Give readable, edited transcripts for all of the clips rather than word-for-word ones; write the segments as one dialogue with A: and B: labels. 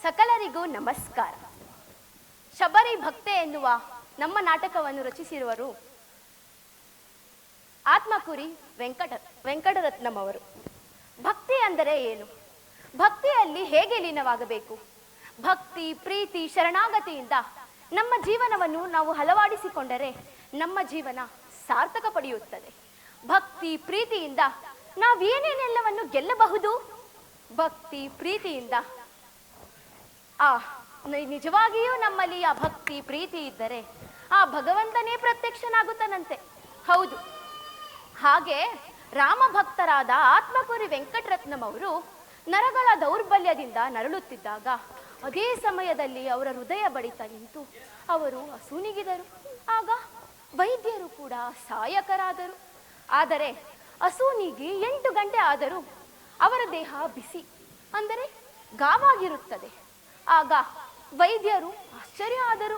A: ಸಕಲರಿಗೂ ನಮಸ್ಕಾರ. ಶಬರಿ ಭಕ್ತೆ ಎನ್ನುವ ನಮ್ಮ ನಾಟಕವನ್ನು ರಚಿಸಿರುವರು ಆತ್ಮಕೂರಿ ವೆಂಕಟರತ್ನಂ ಅವರು. ಭಕ್ತಿ ಅಂದರೆ ಏನು? ಭಕ್ತಿಯಲ್ಲಿ ಹೇಗೆ ಲೀನವಾಗಬೇಕು? ಭಕ್ತಿ, ಪ್ರೀತಿ, ಶರಣಾಗತಿಯಿಂದ ನಮ್ಮ ಜೀವನವನ್ನು ನಾವು ಹಲವಾಡಿಸಿಕೊಂಡರೆ ನಮ್ಮ ಜೀವನ ಸಾರ್ಥಕ ಪಡೆಯುತ್ತದೆ. ಭಕ್ತಿ, ಪ್ರೀತಿಯಿಂದ ನಾವೇನೇನೆಲ್ಲವನ್ನು ಗೆಲ್ಲಬಹುದು. ಭಕ್ತಿ, ಪ್ರೀತಿಯಿಂದ ನಿಜವಾಗಿಯೂ ನಮ್ಮಲ್ಲಿ ಆ ಭಕ್ತಿ, ಪ್ರೀತಿ ಇದ್ದರೆ ಆ ಭಗವಂತನೇ ಪ್ರತ್ಯಕ್ಷನಾಗುತ್ತಾನಂತೆ. ಹೌದು, ಹಾಗೆ ರಾಮ ಭಕ್ತರಾದ ಆತ್ಮಕೂರಿ ವೆಂಕಟರತ್ನಂ ಅವರು ನರಗಳ ದೌರ್ಬಲ್ಯದಿಂದ ನರಳುತ್ತಿದ್ದಾಗ ಅದೇ ಸಮಯದಲ್ಲಿ ಅವರ ಹೃದಯ ಬಡಿತ ನಿಂತು ಅವರು ಅಸೂನಿಗಿದರು. ಆಗ ವೈದ್ಯರು ಕೂಡ ಸಹಾಯಕರಾದರು. ಆದರೆ ಅಸೂನಿಗೆ 8 ಗಂಟೆ ಆದರೂ ಅವರ ದೇಹ ಬಿಸಿ ಅಂದರೆ ಗಾವಾಗಿರುತ್ತದೆ. ಆಗ ವೈದ್ಯರು ಆಶ್ಚರ್ಯ ಆದರು.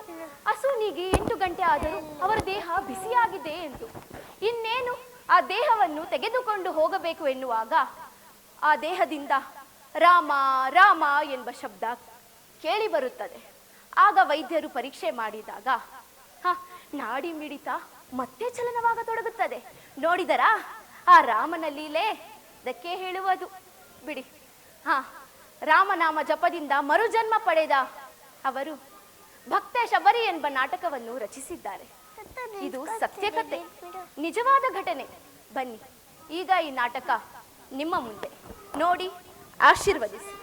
A: ಅಸೂನಿಗೆ 8 ಗಂಟೆ ಆದರೂ ಅವರ ದೇಹ ಬಿಸಿಯಾಗಿದೆ ಎಂದು. ಇನ್ನೇನು ಆ ದೇಹವನ್ನು ತೆಗೆದುಕೊಂಡು ಹೋಗಬೇಕು ಎನ್ನುವಾಗ ಆ ದೇಹದಿಂದ ರಾಮ ರಾಮ ಎಂಬ ಶಬ್ದ ಕೇಳಿ ಬರುತ್ತದೆ. ಆಗ ವೈದ್ಯರು ಪರೀಕ್ಷೆ ಮಾಡಿದಾಗ ನಾಡಿ ಮಿಡಿತ ಮತ್ತೆ ಚಲನವಾಗತೊಡಗುತ್ತದೆ. ನೋಡಿದರಾ, ಆ ರಾಮನ ಲೀಲೆ ಅದಕ್ಕೆ ಹೇಳುವುದು ಬಿಡಿ. ರಾಮನಾಮ ಜಪದಿಂದ ಮರುಜನ್ಮ ಪಡೆದ ಅವರು ಭಕ್ತ ಶಬರಿ ಎಂಬ ನಾಟಕವನ್ನು ರಚಿಸಿದ್ದಾರೆ. ಇದು ಸತ್ಯಕಥೆ, ನಿಜವಾದ ಘಟನೆ. ಬನ್ನಿ, ಈಗ ಈ ನಾಟಕ ನಿಮ್ಮ ಮುಂದೆ ನೋಡಿ ಆಶೀರ್ವದಿಸಿ.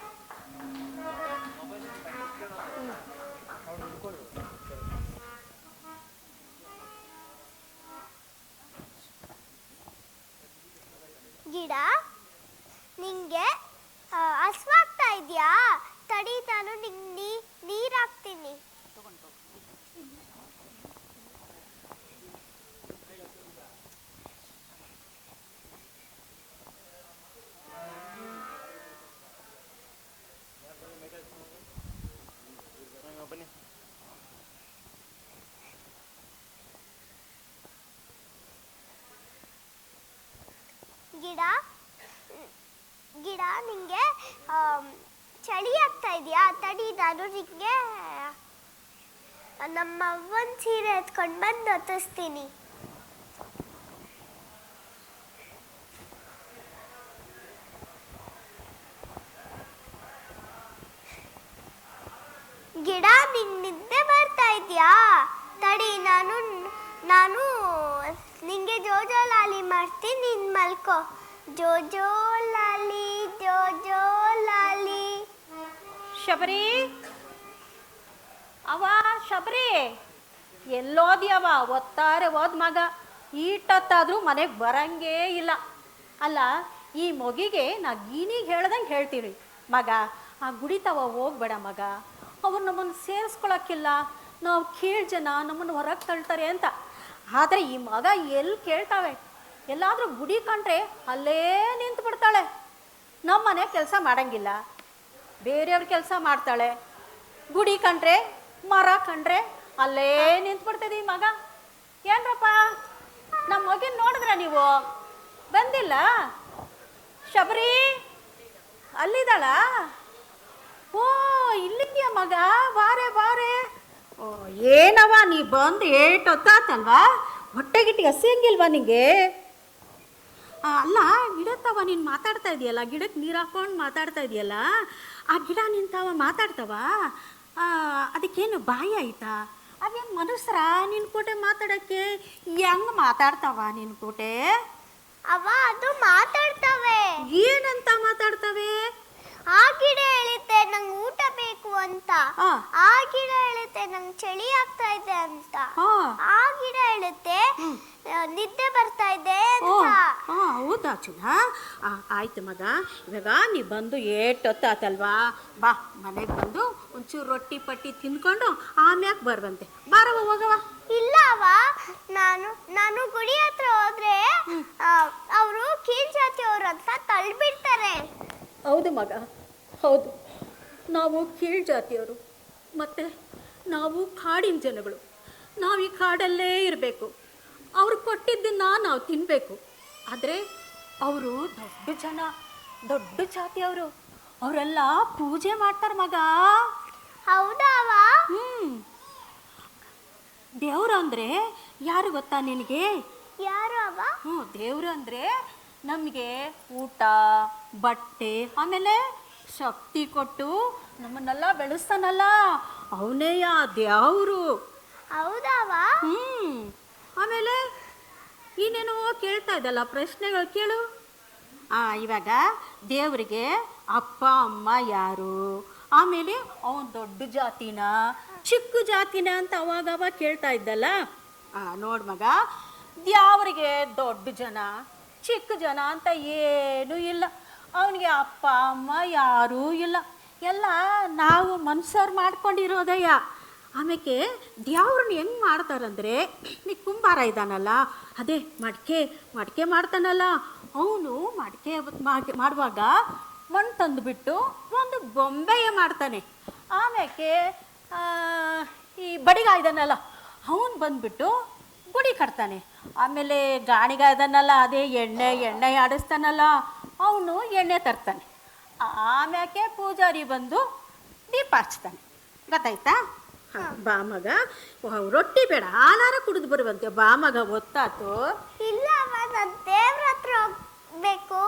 B: ಗಿಡ, ನಿಂಗೆ ಹಸ್ವಾಗ್ತಾ ಇದೆಯಾ? ತಡಿ, ನಾನು ನಿಂಗೆ ನೀರು ಹಾಕ್ತೀನಿ. ಗಿಡ ಗಿಡ, ನಿಂಗೆ ಚಳಿ ಆಗ್ತಾ ಇದೆಯಾ? ತಡಿ, ನಾನು ನಿಂಗೆ ನಮ್ಮ ಅವ್ವನ ಸೀರೆ ಎತ್ಕೊಂಡು ಬಂದು ಹೊತ್ತಿಸ್ತೀನಿ. ಗಿಡ, ನಿಂಗೆ ನಿದ್ದೆ ಬರ್ತಾ ಇದೆಯಾ? ತಡಿ, ನಾನು ನಿಂಗೆ ಜೋಜೋ ಲಾಲಿ ಮಾಡ್ತೀನಿ, ನೀನು ಮಲ್ಕೋ. ಜೋಜೋ ಲಾಲಿ, ಜೋಜೋ ಲಾಲಿ.
C: ಶಬರಿ, ಅವ ಶಬರಿ, ಎಲ್ಲೋದ್ಯವ? ಒತ್ತಾರೆ ಓದ್ ಮಗ, ಈಟತ್ತಾದ್ರೂ ಮನೆಗೆ ಬರಂಗೇ ಇಲ್ಲ. ಅಲ್ಲ, ಈ ಮಗಿಗೆ ನಾ ಗೀನಿಗೆ ಹೇಳ್ದಂಗೆ ಹೇಳ್ತೀವಿ ಮಗ, ಆ ಗುಡಿತವ ಹೋಗ್ಬೇಡ ಮಗ, ಅವ್ರು ನಮ್ಮನ್ನು ಸೇರಿಸ್ಕೊಳಕ್ಕಿಲ್ಲ, ನಾವು ಕೀಳು ಜನ, ನಮ್ಮನ್ನು ಹೊರಗೆ ತಳ್ತಾರೆ ಅಂತ. ಆದರೆ ಈ ಮಗ ಎಲ್ಲಿ ಕೇಳ್ತಾವೆ? ಎಲ್ಲಾದರೂ ಗುಡಿ ಕಂಡ್ರೆ ಅಲ್ಲೇ ನಿಂತು ಬಿಡ್ತಾಳೆ. ನಮ್ಮ ಮನೆ ಕೆಲಸ ಮಾಡಂಗಿಲ್ಲ, ಬೇರೆಯವ್ರ ಕೆಲಸ ಮಾಡ್ತಾಳೆ. ಗುಡಿ ಕಂಡ್ರೆ, ಮರ ಕಂಡ್ರೆ ಅಲ್ಲೇ ನಿಂತು ಬಿಡ್ತದೆ ಈ ಮಗ. ಏನ್ರಪ್ಪ, ನಮ್ಮ ಮಗಿನ ನೋಡಿದ್ರ ನೀವು? ಬಂದಿಲ್ಲ? ಶಬರಿ ಅಲ್ಲಿದ್ದಾಳ? ಓ, ಇಲ್ಲಿದ್ಯಾ ಮಗ, ಬಾರೆ ಬಾರೆ. ಓ, ಏನವ ನೀ ಬಂದು ಏಟೊತ್ತಾತಲ್ವಾ? ಹೊಟ್ಟೆ ಗಿಟ್ಟಿಗೆ ಹಸಿಯಂಗಿಲ್ವಾ ನಿಂಗೆ? ಅಲ್ಲ, ಗಿಡತ್ತವ ನೀನು ಮಾತಾಡ್ತಾ ಇದೆಯಲ್ಲ, ಗಿಡಕ್ಕೆ ನೀರು ಹಾಕೊಂಡು ಮಾತಾಡ್ತಾ ಇದೆಯಲ್ಲ, ಆ ಗಿಡ ನಿಂತಾವ ಮಾತಾಡ್ತಾವ? ಅದಕ್ಕೇನು ಬಾಯಿ ಆಯ್ತಾ? ಅದೇನು ಮನುಷ್ಯರ ನಿನ್ನ ಕೋಟೆ ಮಾತಾಡೋಕ್ಕೆ? ಹೆಂಗೆ ಮಾತಾಡ್ತಾವ ನಿನ್ನ ಕೋಟೆ?
B: ಅವ ಅದು ಮಾತಾಡ್ತವೆ.
C: ಏನಂತ ಮಾತಾಡ್ತವೆ?
B: ಆ ಗಿಡ ಹೇಳುತ್ತೆ ನಂಗೆ ಊಟ ಬೇಕು ಅಂತ, ಆ ಗಿಡ ಹೇಳುತ್ತೆ ನಂಗೆ ಚಳಿ ಆಗ್ತಾ ಇದೆ ಅಂತ, ಆ ಗಿಡ ಹೇಳುತ್ತೆ ನಿದ್ದೆ ಬರ್ತಾ ಇದೆ ಅಂತ.
C: ಹೌದಾ ಚಿನ್ನ? ಆಯ್ತು ಮಗ, ಇವಾಗ ನೀ ಬಂದು ಏಟೊತ್ತಾತಲ್ವಾ, ಬಾ ಮನೆಗೆ ಬಂದು ಒಂಚೂರು ರೊಟ್ಟಿ ಪಟ್ಟಿ ತಿನ್ಕೊಂಡು ಆಮ್ಯಾಕೆ ಬರುವಂತೆ. ಬಾರವ, ಹೋಗವ.
B: ಇಲ್ಲವ, ನಾನು ಗುಡಿ ಹತ್ರ ಹೋದ್ರೆ ಅವರು ಕೀಳ್ ಜಾತಿಯವರು ಅಂತ ತಳ್ಳಿಬಿಡ್ತಾರೆ.
C: ಹೌದು ಮಗ, ಹೌದು. ನಾವು ಕೀಳು ಜಾತಿಯವರು, ಮತ್ತು ನಾವು ಕಾಡಿನ ಜನಗಳು. ನಾವು ಈ ಕಾಡಲ್ಲೇ ಇರಬೇಕು, ಅವ್ರು ಕೊಟ್ಟಿದ್ದನ್ನು ನಾವು ತಿನ್ನಬೇಕು. ಆದರೆ ಅವರು ದೊಡ್ಡ ಜನ, ದೊಡ್ಡ ಜಾತಿಯವರು. ಅವರೆಲ್ಲ ಪೂಜೆ ಮಾಡ್ತಾರ ಮಗ.
B: ಹೌದಾವ?
C: ದೇವ್ರು ಅಂದ್ರೆ ಯಾರು ಗೊತ್ತಾ ನಿನಗೆ?
B: ಯಾರು ಅವ?
C: ದೇವ್ರು ಅಂದ್ರೆ ನಮಗೆ ಊಟ ಬಟ್ಟೆ ಆಮೇಲೆ ಶಕ್ತಿ ಕೊಟ್ಟು ನಮ್ಮನ್ನೆಲ್ಲ ಬೆಳೆಸ್ತಾನಲ್ಲ, ಅವನೇ ದೇವ್ರು.
B: ಹೌದಾವ?
C: ಆಮೇಲೆ ಇನ್ನೇನೋ ಕೇಳ್ತಾ ಇದ್ದಲ್ಲ, ಪ್ರಶ್ನೆಗಳು ಕೇಳು. ಇವಾಗ ದೇವರಿಗೆ ಅಪ್ಪ ಅಮ್ಮ ಯಾರು, ಆಮೇಲೆ ಅವನು ದೊಡ್ಡ ಜಾತಿನ ಚಿಕ್ಕ ಜಾತಿನ ಅಂತ ಅವಾಗ ಕೇಳ್ತಾ ಇದ್ದಲ್ಲ. ನೋಡ್ ಮಗ, ದೇವರಿಗೆ ದೊಡ್ಡ ಜನ ಚಿಕ್ಕ ಜನ ಅಂತ ಏನೂ ಇಲ್ಲ. ಅವನಿಗೆ ಅಪ್ಪ ಅಮ್ಮ ಯಾರೂ ಇಲ್ಲ, ಎಲ್ಲ ನಾವು ಮನುಷ್ಯರು ಮಾಡ್ಕೊಂಡಿರೋದಯ್ಯ. ಆಮೇಲೆ ದೇವ್ರನ್ನ ಹೆಂಗೆ ಮಾಡ್ತಾರಂದ್ರೆ, ನೀ ಕುಂಬಾರ ಇದ್ದಾನಲ್ಲ, ಅದೇ ಮಡಿಕೆ ಮಾಡ್ತಾನಲ್ಲ, ಅವನು ಮಡಿಕೆ ಮಾಡುವಾಗ ಮಣ್ಣು ತಂದುಬಿಟ್ಟು ಒಂದು ಬೊಂಬೆಯ ಮಾಡ್ತಾನೆ. ಆಮೇಲೆ ಈ ಬಡಿಗ ಇದ್ದಾನಲ್ಲ, ಅವನು ಬಂದುಬಿಟ್ಟು ಗುಡಿ ಕಟ್ತಾನೆ. ಆಮೇಲೆ ಗಾಣಿಗ ಇದ್ದಾನಲ್ಲ, ಅದೇ ಎಣ್ಣೆ ಆಡಿಸ್ತಾನಲ್ಲ, ಅವನು ಎಣ್ಣೆ ತರ್ತಾನೆ. ಆಮ್ಯಾಕೆ ಪೂಜಾರಿ ಬಂದು ದೀಪ ಹಚ್ತಾನೆ. ಗೊತ್ತಾಯ್ತಾ? ಬಾ ಮಗ, ರೊಟ್ಟಿ ಬೇಡ, ಹಾಲಾರ ಕುಡಿದು ಬರುವಂತೆ. ಬಾ ಮಗ, ಗೊತ್ತಾತು?
B: ಇಲ್ಲ ಅವ, ನಾನು ದೇವ್ರ ಹತ್ರ ಹೋಗ್ಬೇಕು.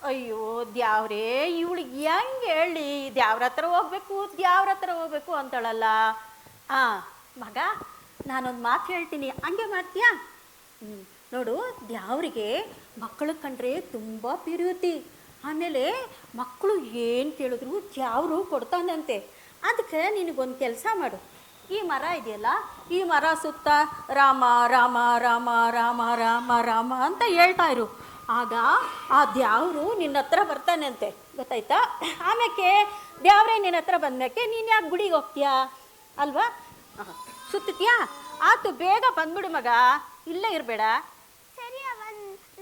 C: ಅಯ್ಯೋ ದ್ಯಾವ್ರೇ, ಇವಳಿಗೆ ಹೆಂಗೆ ಹೇಳಿ ದ್ಯಾವ್ರ ಹತ್ರ ಹೋಗ್ಬೇಕು ಅಂತಾಳಲ್ಲ. ಮಗ, ನಾನೊಂದು ಮಾತು ಹೇಳ್ತೀನಿ, ಹಂಗೆ ಮಾಡ್ತೀಯಾ? ನೋಡು, ದ್ಯಾವ್ರಿಗೆ ಮಕ್ಕಳು ಕಂಡ್ರೆ ತುಂಬ ಪ್ರೀತಿ. ಆಮೇಲೆ ಮಕ್ಕಳು ಏನು ಕೇಳಿದ್ರು ದ್ಯಾವ್ರು ಕೊಡ್ತಾನಂತೆ. ಅದಕ್ಕೆ ನಿನಗೊಂದು ಕೆಲಸ ಮಾಡು. ಈ ಮರ ಇದೆಯಲ್ಲ, ಈ ಮರ ಸುತ್ತ ರಾಮ ರಾಮ ರಾಮ ರಾಮ ರಾಮ ರಾಮ ಅಂತ ಹೇಳ್ತಾ ಇರು. ಆಗ ಆ ದ್ಯಾವ್ರು ನಿನ್ನ ಹತ್ರ ಬರ್ತಾನಂತೆ. ಗೊತ್ತಾಯ್ತಾ? ಆಮೇಲೆ ದ್ಯಾವ್ರೇ ನಿನ್ನ ಹತ್ರ ಬಂದ್ಮೇಲೆ ನೀನು ಯಾಕೆ ಗುಡಿಗೆ ಹೋಗ್ತೀಯಾ ಅಲ್ವಾ? ಸುತ್ತೀಯಾ? ಆತು, ಬೇಗ ಬಂದ್ಬಿಡು ಮಗ, ಇಲ್ಲೇ ಇರಬೇಡ.
B: ಸರಿ ಅವ,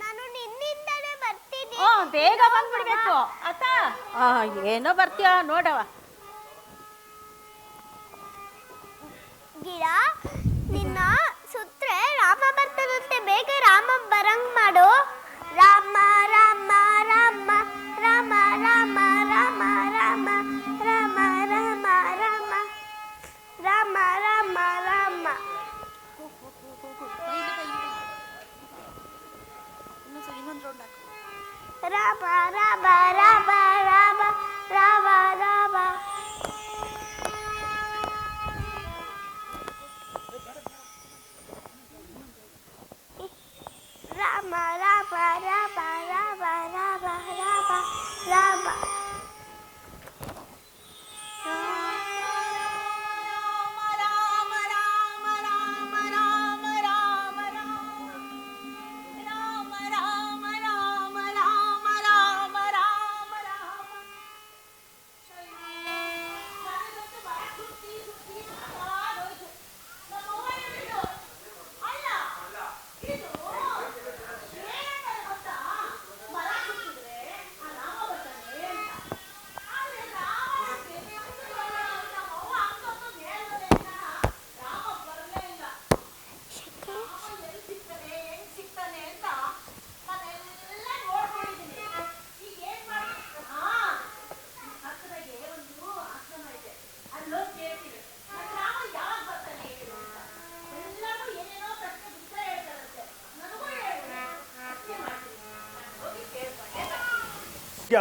B: ನಾನು ನಿನ್ನಿಂದಲೇ ಬರ್ತೀನಿ.
C: ಬೇಗ ಬಂದ್ಬಿಡ್ಬೇಕು ಆತಾ? ಏನೋ ಬರ್ತೀಯಾ ನೋಡವ.
B: ಗಿಡ, ನಿನ್ನ ಸುತ್ರೆ ರಾಮ ಬರ್ತಾನಂತೆ, ಬೇಗ ರಾಮ ಬರಂಗ್ ಮಾಡು. ರಾಮ ರಾಮ ರಾಮ ರಾಮ ರಾಮ ರಾಮ ರಾಮ ರಾಮ ರಾಮ ರಾಮ ರಾಮ ರಾಮ ರಾಮ. ರಾಮ ರಾಮ ರಾಮ ರಾಮ ರಾಮ ರಾಮ. ರಾಮ ರಾಮ ರಾಮ ರಾಮ ರಾಮ ರಾಮ ರಾಮ.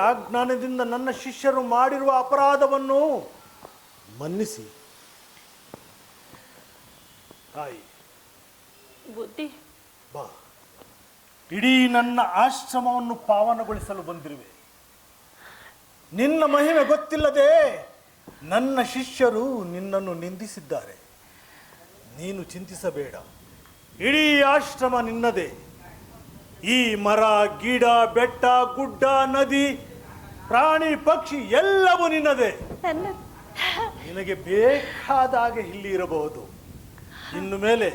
D: ಅಜ್ಞಾನದಿಂದ ನನ್ನ ಶಿಷ್ಯರು ಮಾಡಿರುವ ಅಪರಾಧವನ್ನು ಮನ್ನಿಸಿ. ತಾಯಿ
C: ಬುದ್ಧಿ,
D: ಬಾ, ಇಡೀ ನನ್ನ ಆಶ್ರಮವನ್ನು ಪಾವನಗೊಳಿಸಲು ಬಂದಿರುವೆ. ನಿನ್ನ ಮಹಿಮೆ ಗೊತ್ತಿಲ್ಲದೆ ನನ್ನ ಶಿಷ್ಯರು ನಿನ್ನನ್ನು ನಿಂದಿಸಿದ್ದಾರೆ. ನೀನು ಚಿಂತಿಸಬೇಡ, ಇಡೀ ಆಶ್ರಮ ನಿನ್ನದೇ. ಈ ಮರ ಗಿಡ ಬೆಟ್ಟ ಗುಡ್ಡ ನದಿ ಪ್ರಾಣಿ ಪಕ್ಷಿ ಎಲ್ಲವೂ ನಿನ್ನದೇ. ನಿನಗೆ ಬೇಕಾದ ಹಾಗೆ ಇಲ್ಲಿ ಇರಬಹುದು. ಇನ್ನು ಮೇಲೆ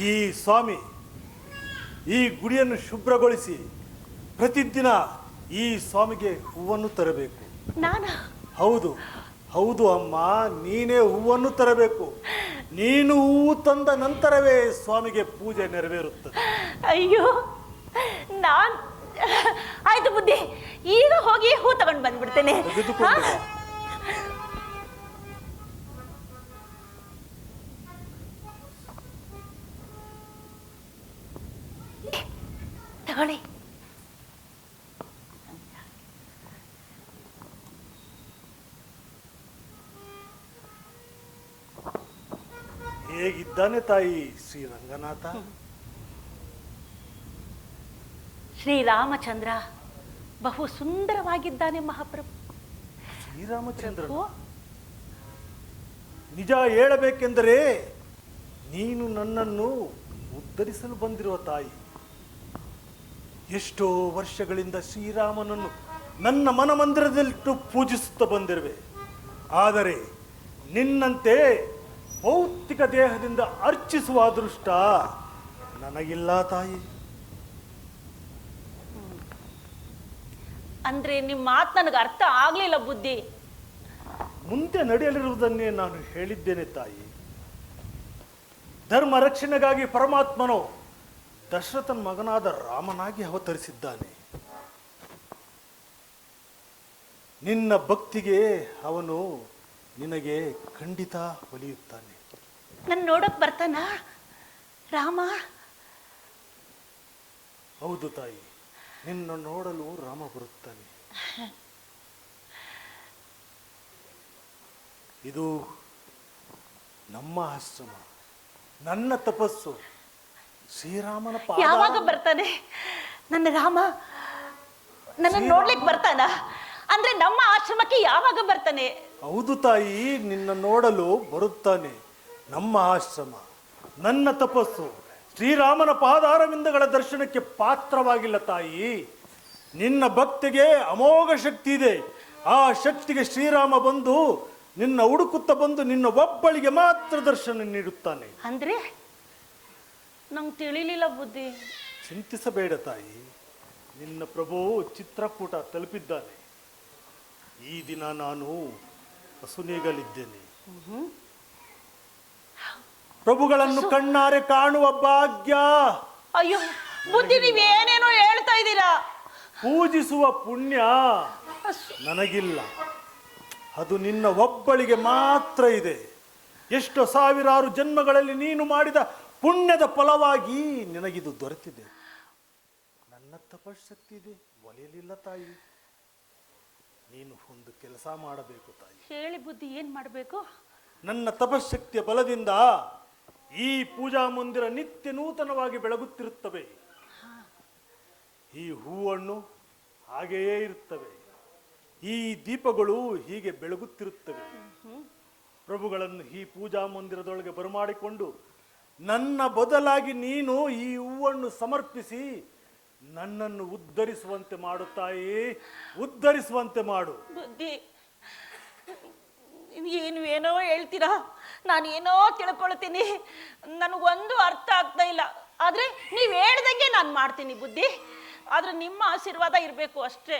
D: ಈ ಸ್ವಾಮಿ ಈ ಗುಡಿಯನ್ನು ಶುಭ್ರಗೊಳಿಸಿ ಪ್ರತಿದಿನ ಈ ಸ್ವಾಮಿಗೆ ಹೂವನ್ನು ತರಬೇಕು. ಹೌದು ಹೌದು ಅಮ್ಮ, ನೀನೇ ಹೂವನ್ನು ತರಬೇಕು. ನೀನು ಹೂವು ತಂದ ನಂತರವೇ ಸ್ವಾಮಿಗೆ ಪೂಜೆ ನೆರವೇರುತ್ತದೆ.
E: ಅಯ್ಯೋ, ಆಯ್ತು ಬುದ್ಧಿ, ಈಗ ಹೋಗಿ ಹೂ ತಗೊಂಡು ತಗೊಂಡ್ ಬಂದ್ಬಿಡ್ತೇನೆ.
D: ತೆಗೆದುಕೊಂಡು ಬಾ.
E: ತಗೊಳ್ಳಿ.
D: ಹೇಗಿದ್ದಾನೆ ತಾಯಿ ಶ್ರೀರಂಗನಾಥ?
E: ಶ್ರೀರಾಮಚಂದ್ರ ಬಹು ಸುಂದರವಾಗಿದ್ದಾನೆ ಮಹಾಪ್ರಭು.
D: ಶ್ರೀರಾಮಚಂದ್ರ ನಿಜ ಹೇಳಬೇಕೆಂದರೆ ನೀನು ನನ್ನನ್ನು ಉದ್ಧರಿಸಲು ಬಂದಿರುವ ತಾಯಿ. ಎಷ್ಟೋ ವರ್ಷಗಳಿಂದ ಶ್ರೀರಾಮನನ್ನು ನನ್ನ ಮನಮಂದಿರದಲ್ಲಿಟ್ಟು ಪೂಜಿಸುತ್ತಾ ಬಂದಿರುವೆ. ಆದರೆ ನಿನ್ನಂತೆ ಭೌತಿಕ ದೇಹದಿಂದ ಅರ್ಚಿಸುವ ಅದೃಷ್ಟ ನನಗಿಲ್ಲ ತಾಯಿ.
E: ಅಂದ್ರೆ ನಿಮ್ಮ ಮಾತು ನನಗೆ ಅರ್ಥ ಆಗ್ಲಿಲ್ಲ ಬುದ್ಧಿ.
D: ಮುಂದೆ ನಡೆಯಲಿರುವುದನ್ನೇ ನಾನು ಹೇಳಿದ್ದೇನೆ ತಾಯಿ. ಧರ್ಮ ರಕ್ಷಣೆಗಾಗಿ ಪರಮಾತ್ಮನು ದಶರಥನ ಮಗನಾದ ರಾಮನಾಗಿ ಅವತರಿಸಿದ್ದಾನೆ. ನಿನ್ನ ಭಕ್ತಿಗೆ ಅವನು ನಿನಗೆ ಖಂಡಿತ ಒಲಿಯುತ್ತಾನೆ.
E: ನನ್ನ ನೋಡಕ್ ಬರ್ತಾನ ರಾಮ?
D: ಹೌದು ತಾಯಿ, ನಿನ್ನ ನೋಡಲು ರಾಮ ಬರುತ್ತಾನೆ. ಇದು ನಮ್ಮ ಆಶ್ರಮ, ನನ್ನ ತಪಸ್ಸು. ಶ್ರೀರಾಮನ
E: ಯಾವಾಗ ಬರ್ತಾನೆ ನನ್ನ ರಾಮ? ನನ್ನ ನೋಡ್ಲಿಕ್ಕೆ ಬರ್ತಾನ? ಅಂದ್ರೆ ನಮ್ಮ ಆಶ್ರಮಕ್ಕೆ ಯಾವಾಗ ಬರ್ತಾನೆ?
D: ಹೌದು ತಾಯಿ, ನಿನ್ನ ನೋಡಲು ಬರುತ್ತಾನೆ. ನಮ್ಮ ಆಶ್ರಮ, ನನ್ನ ತಪಸ್ಸು ಶ್ರೀರಾಮನ ಪಾದಾರವಿಂದಗಳ ದರ್ಶನಕ್ಕೆ ಪಾತ್ರವಾಗಿಲ್ಲ ತಾಯಿ. ನಿನ್ನ ಭಕ್ತಿಗೆ ಅಮೋಘ ಶಕ್ತಿ ಇದೆ. ಆ ಶಕ್ತಿಗೆ ಶ್ರೀರಾಮ ಬಂದು ನಿನ್ನ ಹುಡುಕುತ್ತಾ ಬಂದು ನಿನ್ನ ಒಬ್ಬಳಿಗೆ ಮಾತ್ರ ದರ್ಶನ ನೀಡುತ್ತಾನೆ.
E: ಅಂದ್ರೆ ನಂಗೆ ತಿಳಿಲಿಲ್ಲ ಬುದ್ಧಿ.
D: ಚಿಂತಿಸಬೇಡ ತಾಯಿ, ನಿನ್ನ ಪ್ರಭು ಚಿತ್ರಕೂಟ ತಲುಪಿದ್ದಾನೆ. ಈ ದಿನ ನಾನು ಹಸುನೀಗಲಿದ್ದೇನೆ. ಪ್ರಭುಗಳನ್ನು ಕಣ್ಣಾರೆ ಕಾಣುವ ಭಾಗ್ಯ.
E: ಅಯ್ಯೋ ಬುದ್ಧಿ, ನೀವೇನೇನೋ ಹೇಳ್ತಾ ಇದ್ದೀರಾ.
D: ಪೂಜಿಸುವ ಪುಣ್ಯ ನನಗಿಲ್ಲ, ಅದು ನಿನ್ನ ಒಬ್ಬಳಿಗೆ ಮಾತ್ರ ಇದೆ. ಎಷ್ಟು ಸಾವಿರಾರು ಜನ್ಮಗಳಲ್ಲಿ ನೀನು ಮಾಡಿದ ಪುಣ್ಯದ ಫಲವಾಗಿ ನಿನಗಿದು ದೊರೆತಿದೆ. ನನ್ನ ತಪಶಕ್ತಿ ಇದೆ, ಒಲೆಯಲಿಲ್ಲ ತಾಯಿ. ನೀನು ಒಂದು ಕೆಲಸ ಮಾಡಬೇಕು ತಾಯಿ.
E: ಹೇಳಿ ಬುದ್ಧಿ, ಏನ್ ಮಾಡಬೇಕು?
D: ನನ್ನ ತಪಶಕ್ತಿಯ ಬಲದಿಂದ ಈ ಪೂಜಾ ಮಂದಿರ ನಿತ್ಯ ನೂತನವಾಗಿ ಬೆಳಗುತ್ತಿರುತ್ತವೆ. ಈ ಹೂವನ್ನು ಹಾಗೆಯೇ ಇರುತ್ತವೆ, ಈ ದೀಪಗಳು ಹೀಗೆ ಬೆಳಗುತ್ತಿರುತ್ತವೆ. ಪ್ರಭುಗಳನ್ನು ಈ ಪೂಜಾ ಮಂದಿರದೊಳಗೆ ಬರಮಾಡಿಕೊಂಡು ನನ್ನ ಬದಲಾಗಿ ನೀನು ಈ ಹೂವನ್ನು ಸಮರ್ಪಿಸಿ ನನ್ನನ್ನು ಉದ್ಧರಿಸುವಂತೆ ಮಾಡು ತಾಯಿ, ಉದ್ಧರಿಸುವಂತೆ ಮಾಡು.
E: ಬುದ್ಧಿ, ಏನೋ ಹೇಳ್ತೀರಾ, ನಾನೇನೋ ತಿಳ್ಕೊಳ್ತೀನಿ. ನನಗೊಂದು ಅರ್ಥ ಆಗ್ತಾ ಇಲ್ಲ. ಆದ್ರೆ ನೀವ್ ಹೇಳ್ದಂಗೆ ನಾನು ಮಾಡ್ತೀನಿ ಬುದ್ಧಿ. ಆದ್ರೆ ನಿಮ್ಮ ಆಶೀರ್ವಾದ ಇರಬೇಕು ಅಷ್ಟೇ.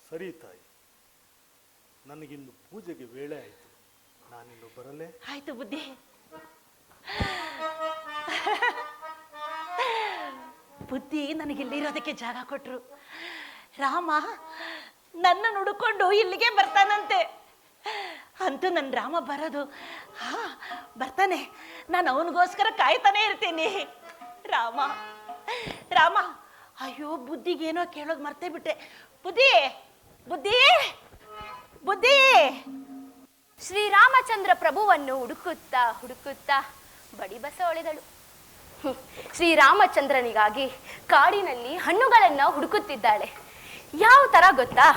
D: ಸರಿ ತಾಯಿ, ನನಗಿನ್ನು ಪೂಜೆಗೆ ವೇಳೆ ಆಯಿತು, ನಾನಿನ್ನು ಬರಲೇ?
E: ಆಯ್ತು ಬುದ್ಧಿ. ಬುದ್ಧಿ ನನಗಿಲ್ಲಿರೋದಕ್ಕೆ ಜಾಗ ಕೊಟ್ರು. ರಾಮ ನನ್ನ ಹುಡುಕೊಂಡು ಇಲ್ಲಿಗೆ ಬರ್ತಾನಂತೆ. ಅಂತೂ ನನ್ನ ರಾಮ ಬರೋದು, ಹಾ ಬರ್ತಾನೆ. ನಾನು ಅವನಿಗೋಸ್ಕರ ಕಾಯ್ತಾನೆ ಇರ್ತೀನಿ. ರಾಮ ರಾಮ. ಅಯ್ಯೋ ಬುದ್ಧಿಗೇನೋ ಕೇಳೋದು ಮರ್ತೇ ಬಿಟ್ಟೆ. ಬುದ್ಧಿ ಬುದ್ಧಿ ಬುದ್ಧಿ.
A: ಶ್ರೀರಾಮಚಂದ್ರ ಪ್ರಭುವನ್ನು ಹುಡುಕುತ್ತಾ ಹುಡುಕುತ್ತಾ ಬಡಿ ಬಸವಳಿದಳು. ಶ್ರೀರಾಮಚಂದ್ರನಿಗಾಗಿ ಕಾಡಿನಲ್ಲಿ ಹಣ್ಣುಗಳನ್ನು ಹುಡುಕುತ್ತಿದ್ದಾಳೆ. ಯಾವ ತರ ಗೊತ್ತಾ?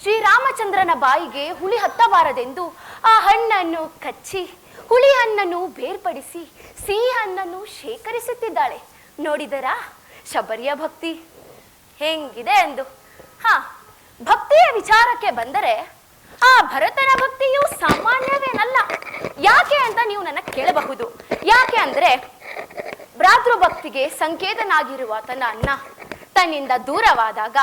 A: ಶ್ರೀರಾಮಚಂದ್ರನ ಬಾಯಿಗೆ ಹುಳಿ ಹತ್ತಬಾರದೆಂದು ಆ ಹಣ್ಣನ್ನು ಕಚ್ಚಿ ಹುಳಿ ಹಣ್ಣನ್ನು ಬೇರ್ಪಡಿಸಿ ಸಿಹಿ ಹಣ್ಣನ್ನು ಶೇಖರಿಸುತ್ತಿದ್ದಾಳೆ. ನೋಡಿದರಾ ಶಬರಿಯ ಭಕ್ತಿ ಹೆಂಗಿದೆ ಎಂದು? ಭಕ್ತಿಯ ವಿಚಾರಕ್ಕೆ ಬಂದರೆ ಆ ಭರತನ ಭಕ್ತಿಯು ಸಾಮಾನ್ಯವೇನಲ್ಲ. ಯಾಕೆ ಅಂತ ನೀವು ನನ್ನ ಕೇಳಬಹುದು. ಯಾಕೆ ಅಂದ್ರೆ ಭ್ರಾತೃಭಕ್ತಿಗೆ ಸಂಕೇತನಾಗಿರುವ ತನ್ನ ಅಣ್ಣ ತನ್ನಿಂದ ದೂರವಾದಾಗ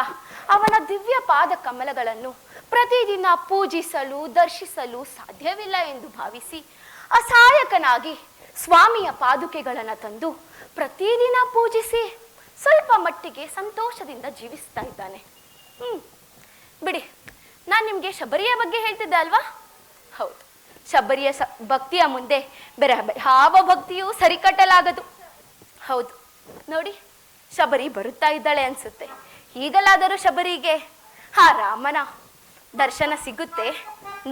A: ಅವನ ದಿವ್ಯ ಪಾದ ಕಮಲಗಳನ್ನು ಪ್ರತಿದಿನ ಪೂಜಿಸಲು ದರ್ಶಿಸಲು ಸಾಧ್ಯವಿಲ್ಲ ಎಂದು ಭಾವಿಸಿ ಅಸಹಾಯಕನಾಗಿ ಸ್ವಾಮಿಯ ಪಾದುಕೆಗಳನ್ನು ತಂದು ಪ್ರತಿದಿನ ಪೂಜಿಸಿ ಸ್ವಲ್ಪ ಮಟ್ಟಿಗೆ ಸಂತೋಷದಿಂದ ಜೀವಿಸ್ತಾ ಇದ್ದಾನೆ. ಬಿಡಿ, ನಾನು ನಿಮ್ಗೆ ಶಬರಿಯ ಬಗ್ಗೆ ಹೇಳ್ತಿದ್ದ ಅಲ್ವಾ? ಹೌದು, ಶಬರಿಯ ಭಕ್ತಿಯ ಮುಂದೆ ಬೇರೆ ಯಾವ ಭಕ್ತಿಯೂ ಸರಿಕಟ್ಟಲಾಗದು. ಹೌದು ನೋಡಿ, ಶಬರಿ ಬರುತ್ತಾ ಇದ್ದಾಳೆ ಅನ್ಸುತ್ತೆ. ಈಗಲಾದರೂ ಶಬರಿಗೆ ಆ ರಾಮನ ದರ್ಶನ ಸಿಗುತ್ತೆ.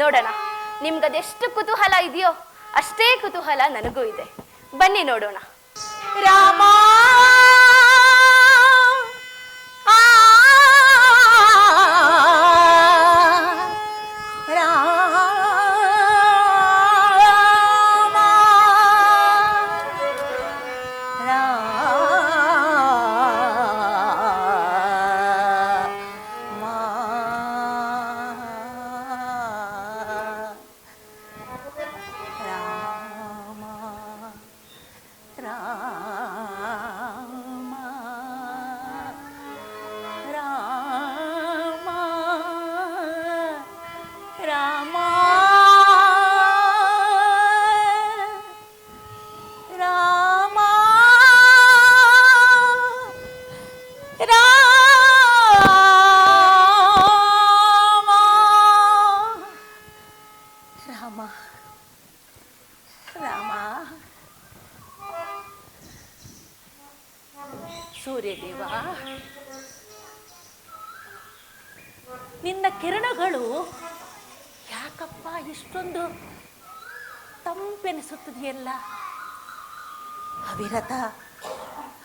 A: ನೋಡೋಣ. ನಿಮ್ಗದೆಷ್ಟು ಕುತೂಹಲ ಇದೆಯೋ ಅಷ್ಟೇ ಕುತೂಹಲ ನನಗೂ ಇದೆ. ಬನ್ನಿ ನೋಡೋಣ.
E: ರಾಮ ಸೂರ್ಯದೇವ, ನಿನ್ನ ಕಿರಣಗಳು ಯಾಕಪ್ಪ ಇಷ್ಟೊಂದು ತಂಪೆನಿಸುತ್ತದೆಯಲ್ಲ? ಅವಿರತ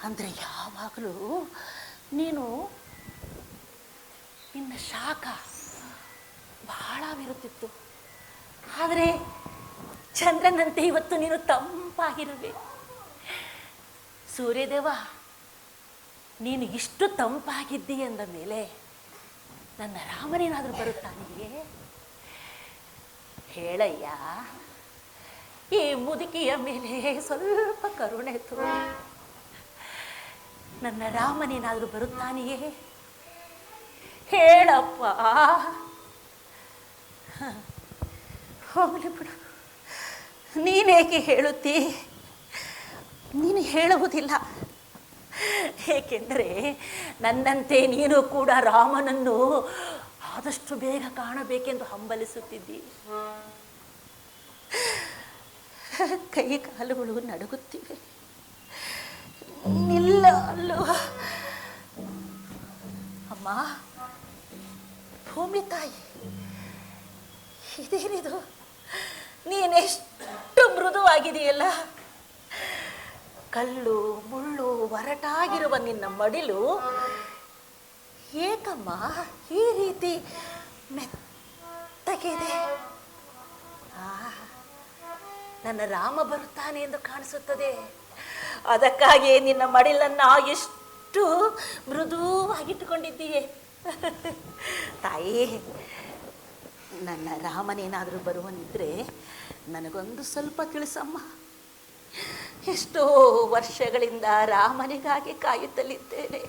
E: ಅಂದರೆ ಯಾವಾಗಲೂ ನೀನು ನಿನ್ನ ಶಾಖ ಬಹಳವಿರುತ್ತಿತ್ತು. ಆದರೆ ಚಂದ್ರನಂತೆ ಇವತ್ತು ನೀನು ತಂಪಾಗಿರುವೆ. ಸೂರ್ಯದೇವ, ನೀನು ಇಷ್ಟು ತಂಪಾಗಿದ್ದಿ ಅಂದ ಮೇಲೆ ನನ್ನ ರಾಮನೇನಾದರೂ ಬರುತ್ತಾನೆಯೇ? ಹೇಳಯ್ಯ, ಈ ಮುದುಕಿಯ ಮೇಲೆ ಸ್ವಲ್ಪ ಕರುಣೆ ತೋರು. ನನ್ನ ರಾಮನೇನಾದರೂ ಬರುತ್ತಾನೆಯೇ? ಹೇಳಪ್ಪ. ಹೋಗಲಿ ಬಿಡು, ನೀನೇಕೆ ಹೇಳುತ್ತೀ? ನೀನು ಹೇಳುವುದಿಲ್ಲ. ಏಕೆಂದರೆ ನನ್ನಂತೆ ನೀನು ಕೂಡ ರಾಮನನ್ನು ಆದಷ್ಟು ಬೇಗ ಕಾಣಬೇಕೆಂದು ಹಂಬಲಿಸುತ್ತಿದ್ದಿ. ಕೈ ಕಾಲುಗಳು ನಡುಗುತ್ತಿವೆ. ನಿಲ್ಲ ಅಲ್ಲೋ ಅಮ್ಮ. ಭೂಮಿ ತಾಯಿ, ಇದೇನಿದು? ನೀನೆಷ್ಟು ಮೃದುವಾಗಿದೆಯಲ್ಲ. ಕಲ್ಲು ಮುಳ್ಳು ಒರಟಾಗಿರುವ ನಿನ್ನ ಮಡಿಲು ಏಕಮ್ಮ ಈ ರೀತಿ ಮೆತ್ತಗಿದೆ? ನನ್ನ ರಾಮ ಬರುತ್ತಾನೆ ಎಂದು ಕಾಣಿಸುತ್ತದೆ. ಅದಕ್ಕಾಗಿಯೇ ನಿನ್ನ ಮಡಿಲನ್ನು ಎಷ್ಟು ಮೃದುವಾಗಿಟ್ಟುಕೊಂಡಿದ್ದೀಯೆ. ತಾಯಿ, ನನ್ನ ರಾಮನೇನಾದರೂ ಬರುವನಿದ್ರೆ ನನಗೊಂದು ಸ್ವಲ್ಪ ತಿಳಿಸಮ್ಮ. ಎಷ್ಟೋ ವರ್ಷಗಳಿಂದ ರಾಮನಿಗಾಗಿ ಕಾಯುತ್ತಲಿದ್ದೇನೆ.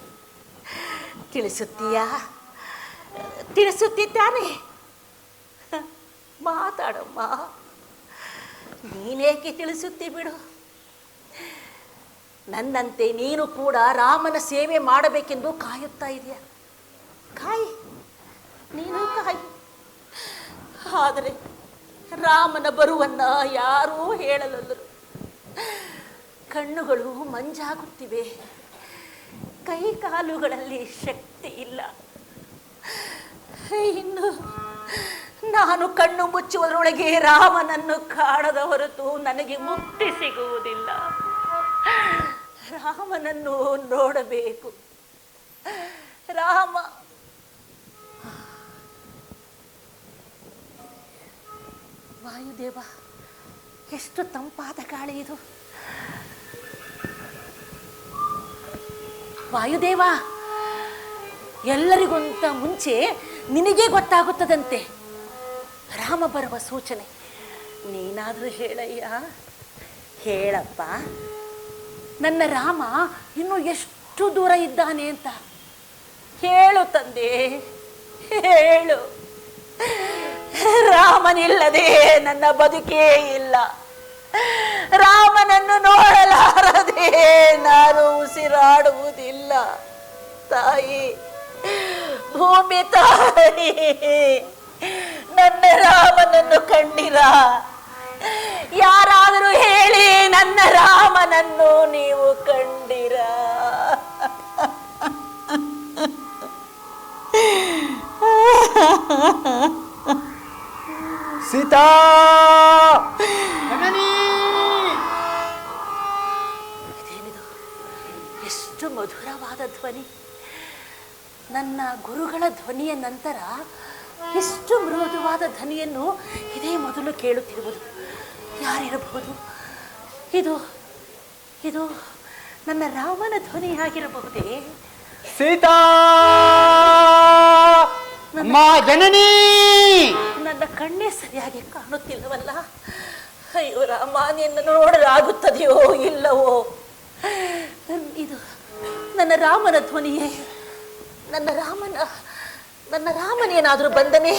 E: ತಿಳಿಸುತ್ತೀಯಾ? ತಿಳಿಸುತ್ತಿದ್ದಾನೆ. ಮಾತಾಡಮ್ಮ. ನೀನೇಕೆ ತಿಳಿಸುತ್ತಿ ಬಿಡು. ನನ್ನಂತೆ ನೀನು ಕೂಡ ರಾಮನ ಸೇವೆ ಮಾಡಬೇಕೆಂದು ಕಾಯುತ್ತಾ ಇದೆಯಾ? ಕಾಯಿ, ನೀನು ಕಾಯಿ. ಆದರೆ ರಾಮನ ಬರುವನ್ನ ಯಾರೂ ಹೇಳಲಲ್ಲರು. ಕಣ್ಣುಗಳು ಮಂಜಾಗುತ್ತಿವೆ, ಕೈ ಕಾಲುಗಳಲ್ಲಿ ಶಕ್ತಿ ಇಲ್ಲ. ಇನ್ನು ನಾನು ಕಣ್ಣು ಮುಚ್ಚುವುದರೊಳಗೆ ರಾಮನನ್ನು ಕಾಣದ ಹೊರತು ನನಗೆ ಮುಕ್ತಿ ಸಿಗುವುದಿಲ್ಲ. ರಾಮನನ್ನು ನೋಡಬೇಕು. ರಾಮ ವಾಯುದೇವ, ಎಷ್ಟು ತಂಪಾದ ಗಾಳಿ ಇದು. ವಾಯುದೇವ, ಎಲ್ಲರಿಗಿಂತ ಮುಂಚೆ ನಿನಗೇ ಗೊತ್ತಾಗುತ್ತದಂತೆ ರಾಮ ಬರುವ ಸೂಚನೆ. ನೀನಾದರೂ ಹೇಳಯ್ಯ. ಹೇಳಪ್ಪ, ನನ್ನ ರಾಮ ಇನ್ನು ಎಷ್ಟು ದೂರ ಇದ್ದಾನೆ ಅಂತ ಹೇಳು ತಂದೆ, ಹೇಳು. ರಾಮನಿಲ್ಲದೆ ನನ್ನ ಬದುಕೇ ಇಲ್ಲ. ರಾಮನನ್ನು ನೋಡಲಾರದೆ ನಾನು ಉಸಿರಾಡುವುದಿಲ್ಲ. ತಾಯಿ, ಭೂಮಿ ತಾಯಿ, ನನ್ನ ರಾಮನನ್ನು ಕಂಡಿರಾ? ಯಾರಾದರೂ ಹೇಳಿ, ನನ್ನ ರಾಮನನ್ನು ನೀವು ಕಂಡಿರಾ?
F: ಸೀತಾ,
E: ಇದೇನಿದು? ಎಷ್ಟು ಮಧುರವಾದ ಧ್ವನಿ! ನನ್ನ ಗುರುಗಳ ಧ್ವನಿಯ ನಂತರ ಎಷ್ಟು ಮೃದುವಾದ ಧ್ವನಿಯನ್ನು ಇದೇ ಮೊದಲು ಕೇಳುತ್ತಿರುವುದು. ಯಾರಿರಬಹುದು ಇದು? ಇದು ನನ್ನ ರಾಮನ ಧ್ವನಿಯಾಗಿರಬಹುದೇ?
F: ಸೀತಾ, ಜನನಿ,
E: ನನ್ನ ಕಣ್ಣೇ ಸರಿಯಾಗಿ ಕಾಣುತ್ತಿಲ್ಲವಲ್ಲ. ಅಯ್ಯೋ ರಾಮ, ನಿನ್ನ ನೋಡಲಾಗುತ್ತದೆಯೋ ಇಲ್ಲವೋ? ಇದು ನನ್ನ ರಾಮನ ಧ್ವನಿಯೇ? ನನ್ನ ರಾಮನೇನಾದರೂ ಬಂದನೇ?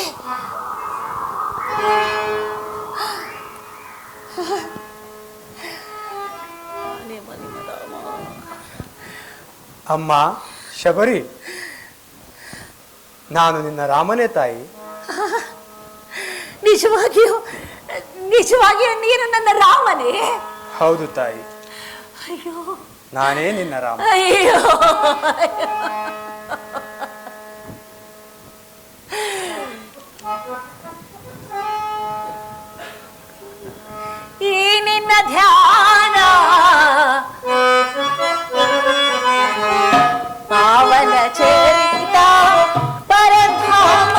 F: ಅಮ್ಮ ಶಬರಿ, ನಾನು ನಿನ್ನ ರಾಮನೇ ತಾಯಿ.
E: ನಿಜವಾಗಿಯೂ ನೀನು ನನ್ನ ರಾಮನೇ?
F: ಹೌದು ತಾಯಿ,
E: ಅಯ್ಯೋ
F: ನಾನೇ ನಿನ್ನ ರಾಮ.
E: ಅಯ್ಯೋ, ಈ ನಿನ್ನ ಧ್ಯಾನ ಪಾವನ ಚರಿತ ಪರಧಾಮ,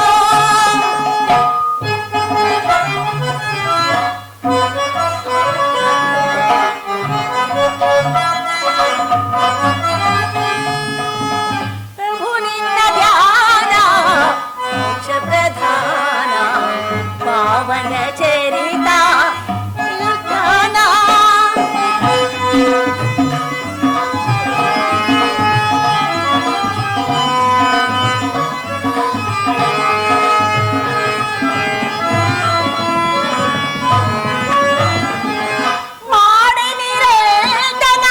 E: ಪ್ರಭು ನಿನ್ನ ಧ್ಯಾನ ಮೋಕ್ಷ ಪ್ರಧಾನ ಪಾವನ ಚರಿತ ಧ್ಯಾನ. ಮಾಡಿ ನಿರೇತನ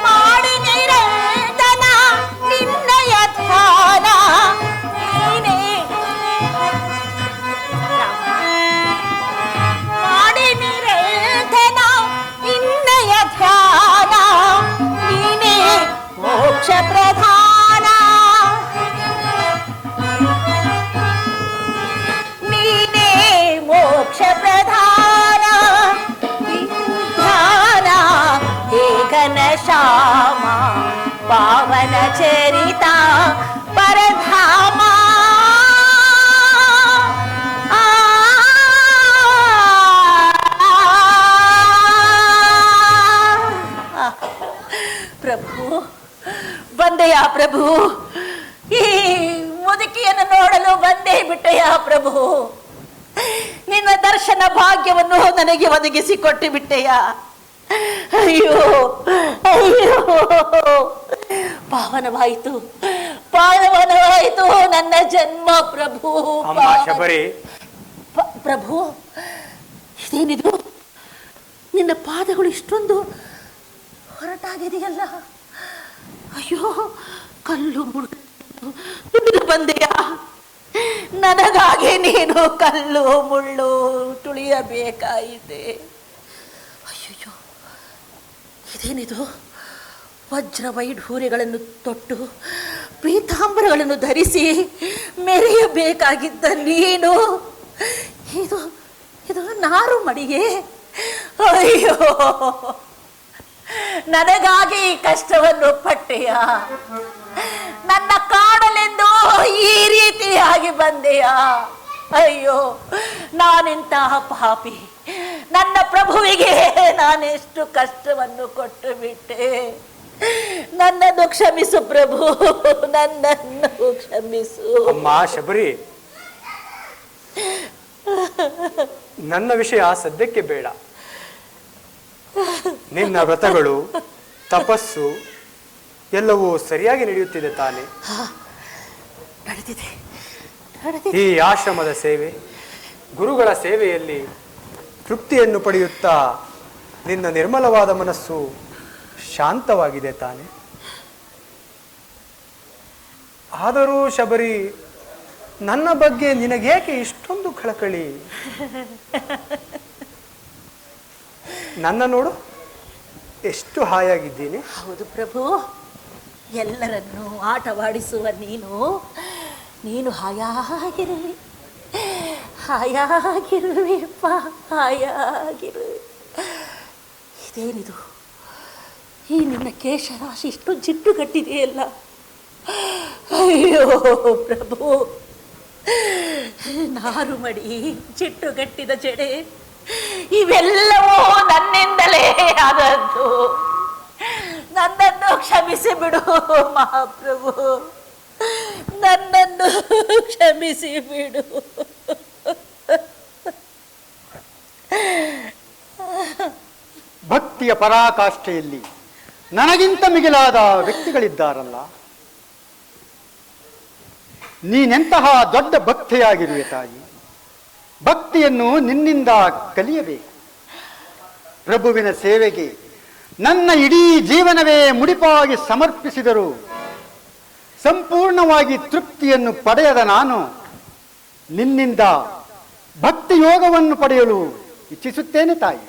E: ಮಾಡಿ ನಿರೇತನ ನಿನ್ನಯ ಧ್ಯಾನ ನೀನೇ. ಮಾಡಿ ನಿರೇತನ ನಿನ್ನಯ ಧ್ಯಾನ ನೀನೇ ಮೋಕ್ಷ ಪ್ರಧಾನ. ನೀನೇ ಮೋಕ್ಷ ಪ್ರಧಾನ ಧ್ಯಾನ ಏಕನ ಶ್ಯಾಮ ಪಾವನ ಚರಿತ ಪರಧಾಮ. ಪ್ರಭು ಬಂದೆಯ ಪ್ರಭು, ಈ ಮುದುಕಿಯನ್ನು ನೋಡಲು ಬಂದೇ ಬಿಟ್ಟೆಯ ಪ್ರಭು. ನಿನ್ನ ದರ್ಶನ ಭಾಗ್ಯವನ್ನು ನನಗೆ ಒದಗಿಸಿ ಕೊಟ್ಟು ಬಿಟ್ಟೆಯ. ಅಯ್ಯೋ ಅಯ್ಯೋ, ಪಾವನವಾಯಿತು ನನ್ನ ಜನ್ಮ ಪ್ರಭು.
F: ಅಮ್ಮ ಶಬರಿ,
E: ಪ್ರಭು, ಇದೇನಿದು? ನಿನ್ನ ಪಾದಗಳು ಇಷ್ಟೊಂದು ಹೊರಟಾಗಿದೆಯಲ್ಲ. ಅಯ್ಯೋ, ಕಲ್ಲು ಮುಳ್ಳು ಬಂದೆಯ? ನನಗಾಗಿ ನೀನು ಕಲ್ಲು ಮುಳ್ಳು ತುಳಿಯಬೇಕಾಯಿತೆ. ಅಯ್ಯೋ, ಇದೇನಿದು? ವಜ್ರ ವೈಢೂರ್ಯಗಳನ್ನು ತೊಟ್ಟು ಪೀತಾಂಬರಗಳನ್ನು ಧರಿಸಿ ಮೆರೆಯಬೇಕಾಗಿದ್ದ ನೀನು ಇದು ನಾರು ಮಡಿಗೆ. ಅಯ್ಯೋ, ನನಗಾಗಿ ಈ ಕಷ್ಟವನ್ನು ಪಟ್ಟೆಯ? ನನ್ನ ಕಾಡಲೆಂದು ಈ ರೀತಿಯಾಗಿ ಬಂದೆಯ? ಅಯ್ಯೋ, ನಾನೆಂತಹ ಪಾಪಿ! ನನ್ನ ಪ್ರಭುವಿಗೆ ನಾನೆಷ್ಟು ಕಷ್ಟವನ್ನು ಕೊಟ್ಟು ಬಿಟ್ಟೆ. ನನ್ನನ್ನು ಕ್ಷಮಿಸು ಪ್ರಭು, ನನ್ನನ್ನು ಕ್ಷಮಿಸು.
F: ಅಮ್ಮ ಶಬರಿ, ನನ್ನ ವಿಷಯ ಸದ್ಯಕ್ಕೆ ಬೇಡ. ನಿನ್ನ ವ್ರತಗಳು, ತಪಸ್ಸು ಎಲ್ಲವೂ ಸರಿಯಾಗಿ ನಡೆಯುತ್ತಿದೆ ತಾನೆ?
E: ನಡೆದಿದೆ.
F: ಈ ಆಶ್ರಮದ ಸೇವೆ, ಗುರುಗಳ ಸೇವೆಯಲ್ಲಿ ತೃಪ್ತಿಯನ್ನು ಪಡೆಯುತ್ತಾ ನಿನ್ನ ನಿರ್ಮಲವಾದ ಮನಸ್ಸು ಶಾಂತವಾಗಿದೆ ತಾನೆ? ಆದರೂ ಶಬರಿ, ನನ್ನ ಬಗ್ಗೆ ನಿನಗೇಕೆ ಇಷ್ಟೊಂದು ಕಳಕಳಿ? ನನ್ನ ನೋಡು, ಎಷ್ಟು ಹಾಯಾಗಿದ್ದೀನಿ.
E: ಹೌದು ಪ್ರಭು, ಎಲ್ಲರನ್ನೂ ಆಟವಾಡಿಸುವ ನೀನು ಹಾಯಾಗಿರುವೆ, ಹಾಯಾಗಿರುವೆಪ್ಪ, ಹಾಯಾಗಿರುವೆ. ಇದೇನಿದು, ಈ ನಿನ್ನ ಕೇಶರಾಶಿ ಇಷ್ಟು ಜಿಡ್ಡುಗಟ್ಟಿದೆಯಲ್ಲ. ಅಯ್ಯೋ ಪ್ರಭು, ನಾರು ಮಡಿ, ಜಿಡ್ಡುಗಟ್ಟಿದ ಜಡೆ, ಇವೆಲ್ಲವೂ ನನ್ನಿಂದಲೇ ಆದದ್ದು. ನನ್ನನ್ನು ಕ್ಷಮಿಸಿ ಬಿಡು ಮಹಾಪ್ರಭು, ನನ್ನನ್ನು ಕ್ಷಮಿಸಿ ಬಿಡು.
G: ಭಕ್ತಿಯ ಪರಾಕಾಷ್ಠೆಯಲ್ಲಿ ನನಗಿಂತ ಮಿಗಿಲಾದ ವ್ಯಕ್ತಿಗಳಿದ್ದಾರಲ್ಲ. ನೀನೆಂತಹ ದೊಡ್ಡ ಭಕ್ತೆಯಾಗಿರುವೆ ತಾಯಿ. ಭಕ್ತಿಯನ್ನು ನಿನ್ನಿಂದ ಕಲಿಯಬೇಕು. ಪ್ರಭುವಿನ ಸೇವೆಗೆ ನನ್ನ ಇಡೀ ಜೀವನವೇ ಮುಡಿಪಾಗಿ ಸಮರ್ಪಿಸಿದರು ಸಂಪೂರ್ಣವಾಗಿ ತೃಪ್ತಿಯನ್ನು ಪಡೆಯದ ನಾನು ನಿನ್ನಿಂದ ಭಕ್ತಿ ಯೋಗವನ್ನು ಪಡೆಯಲು ಇಚ್ಛಿಸುತ್ತೇನೆ ತಾಯಿ.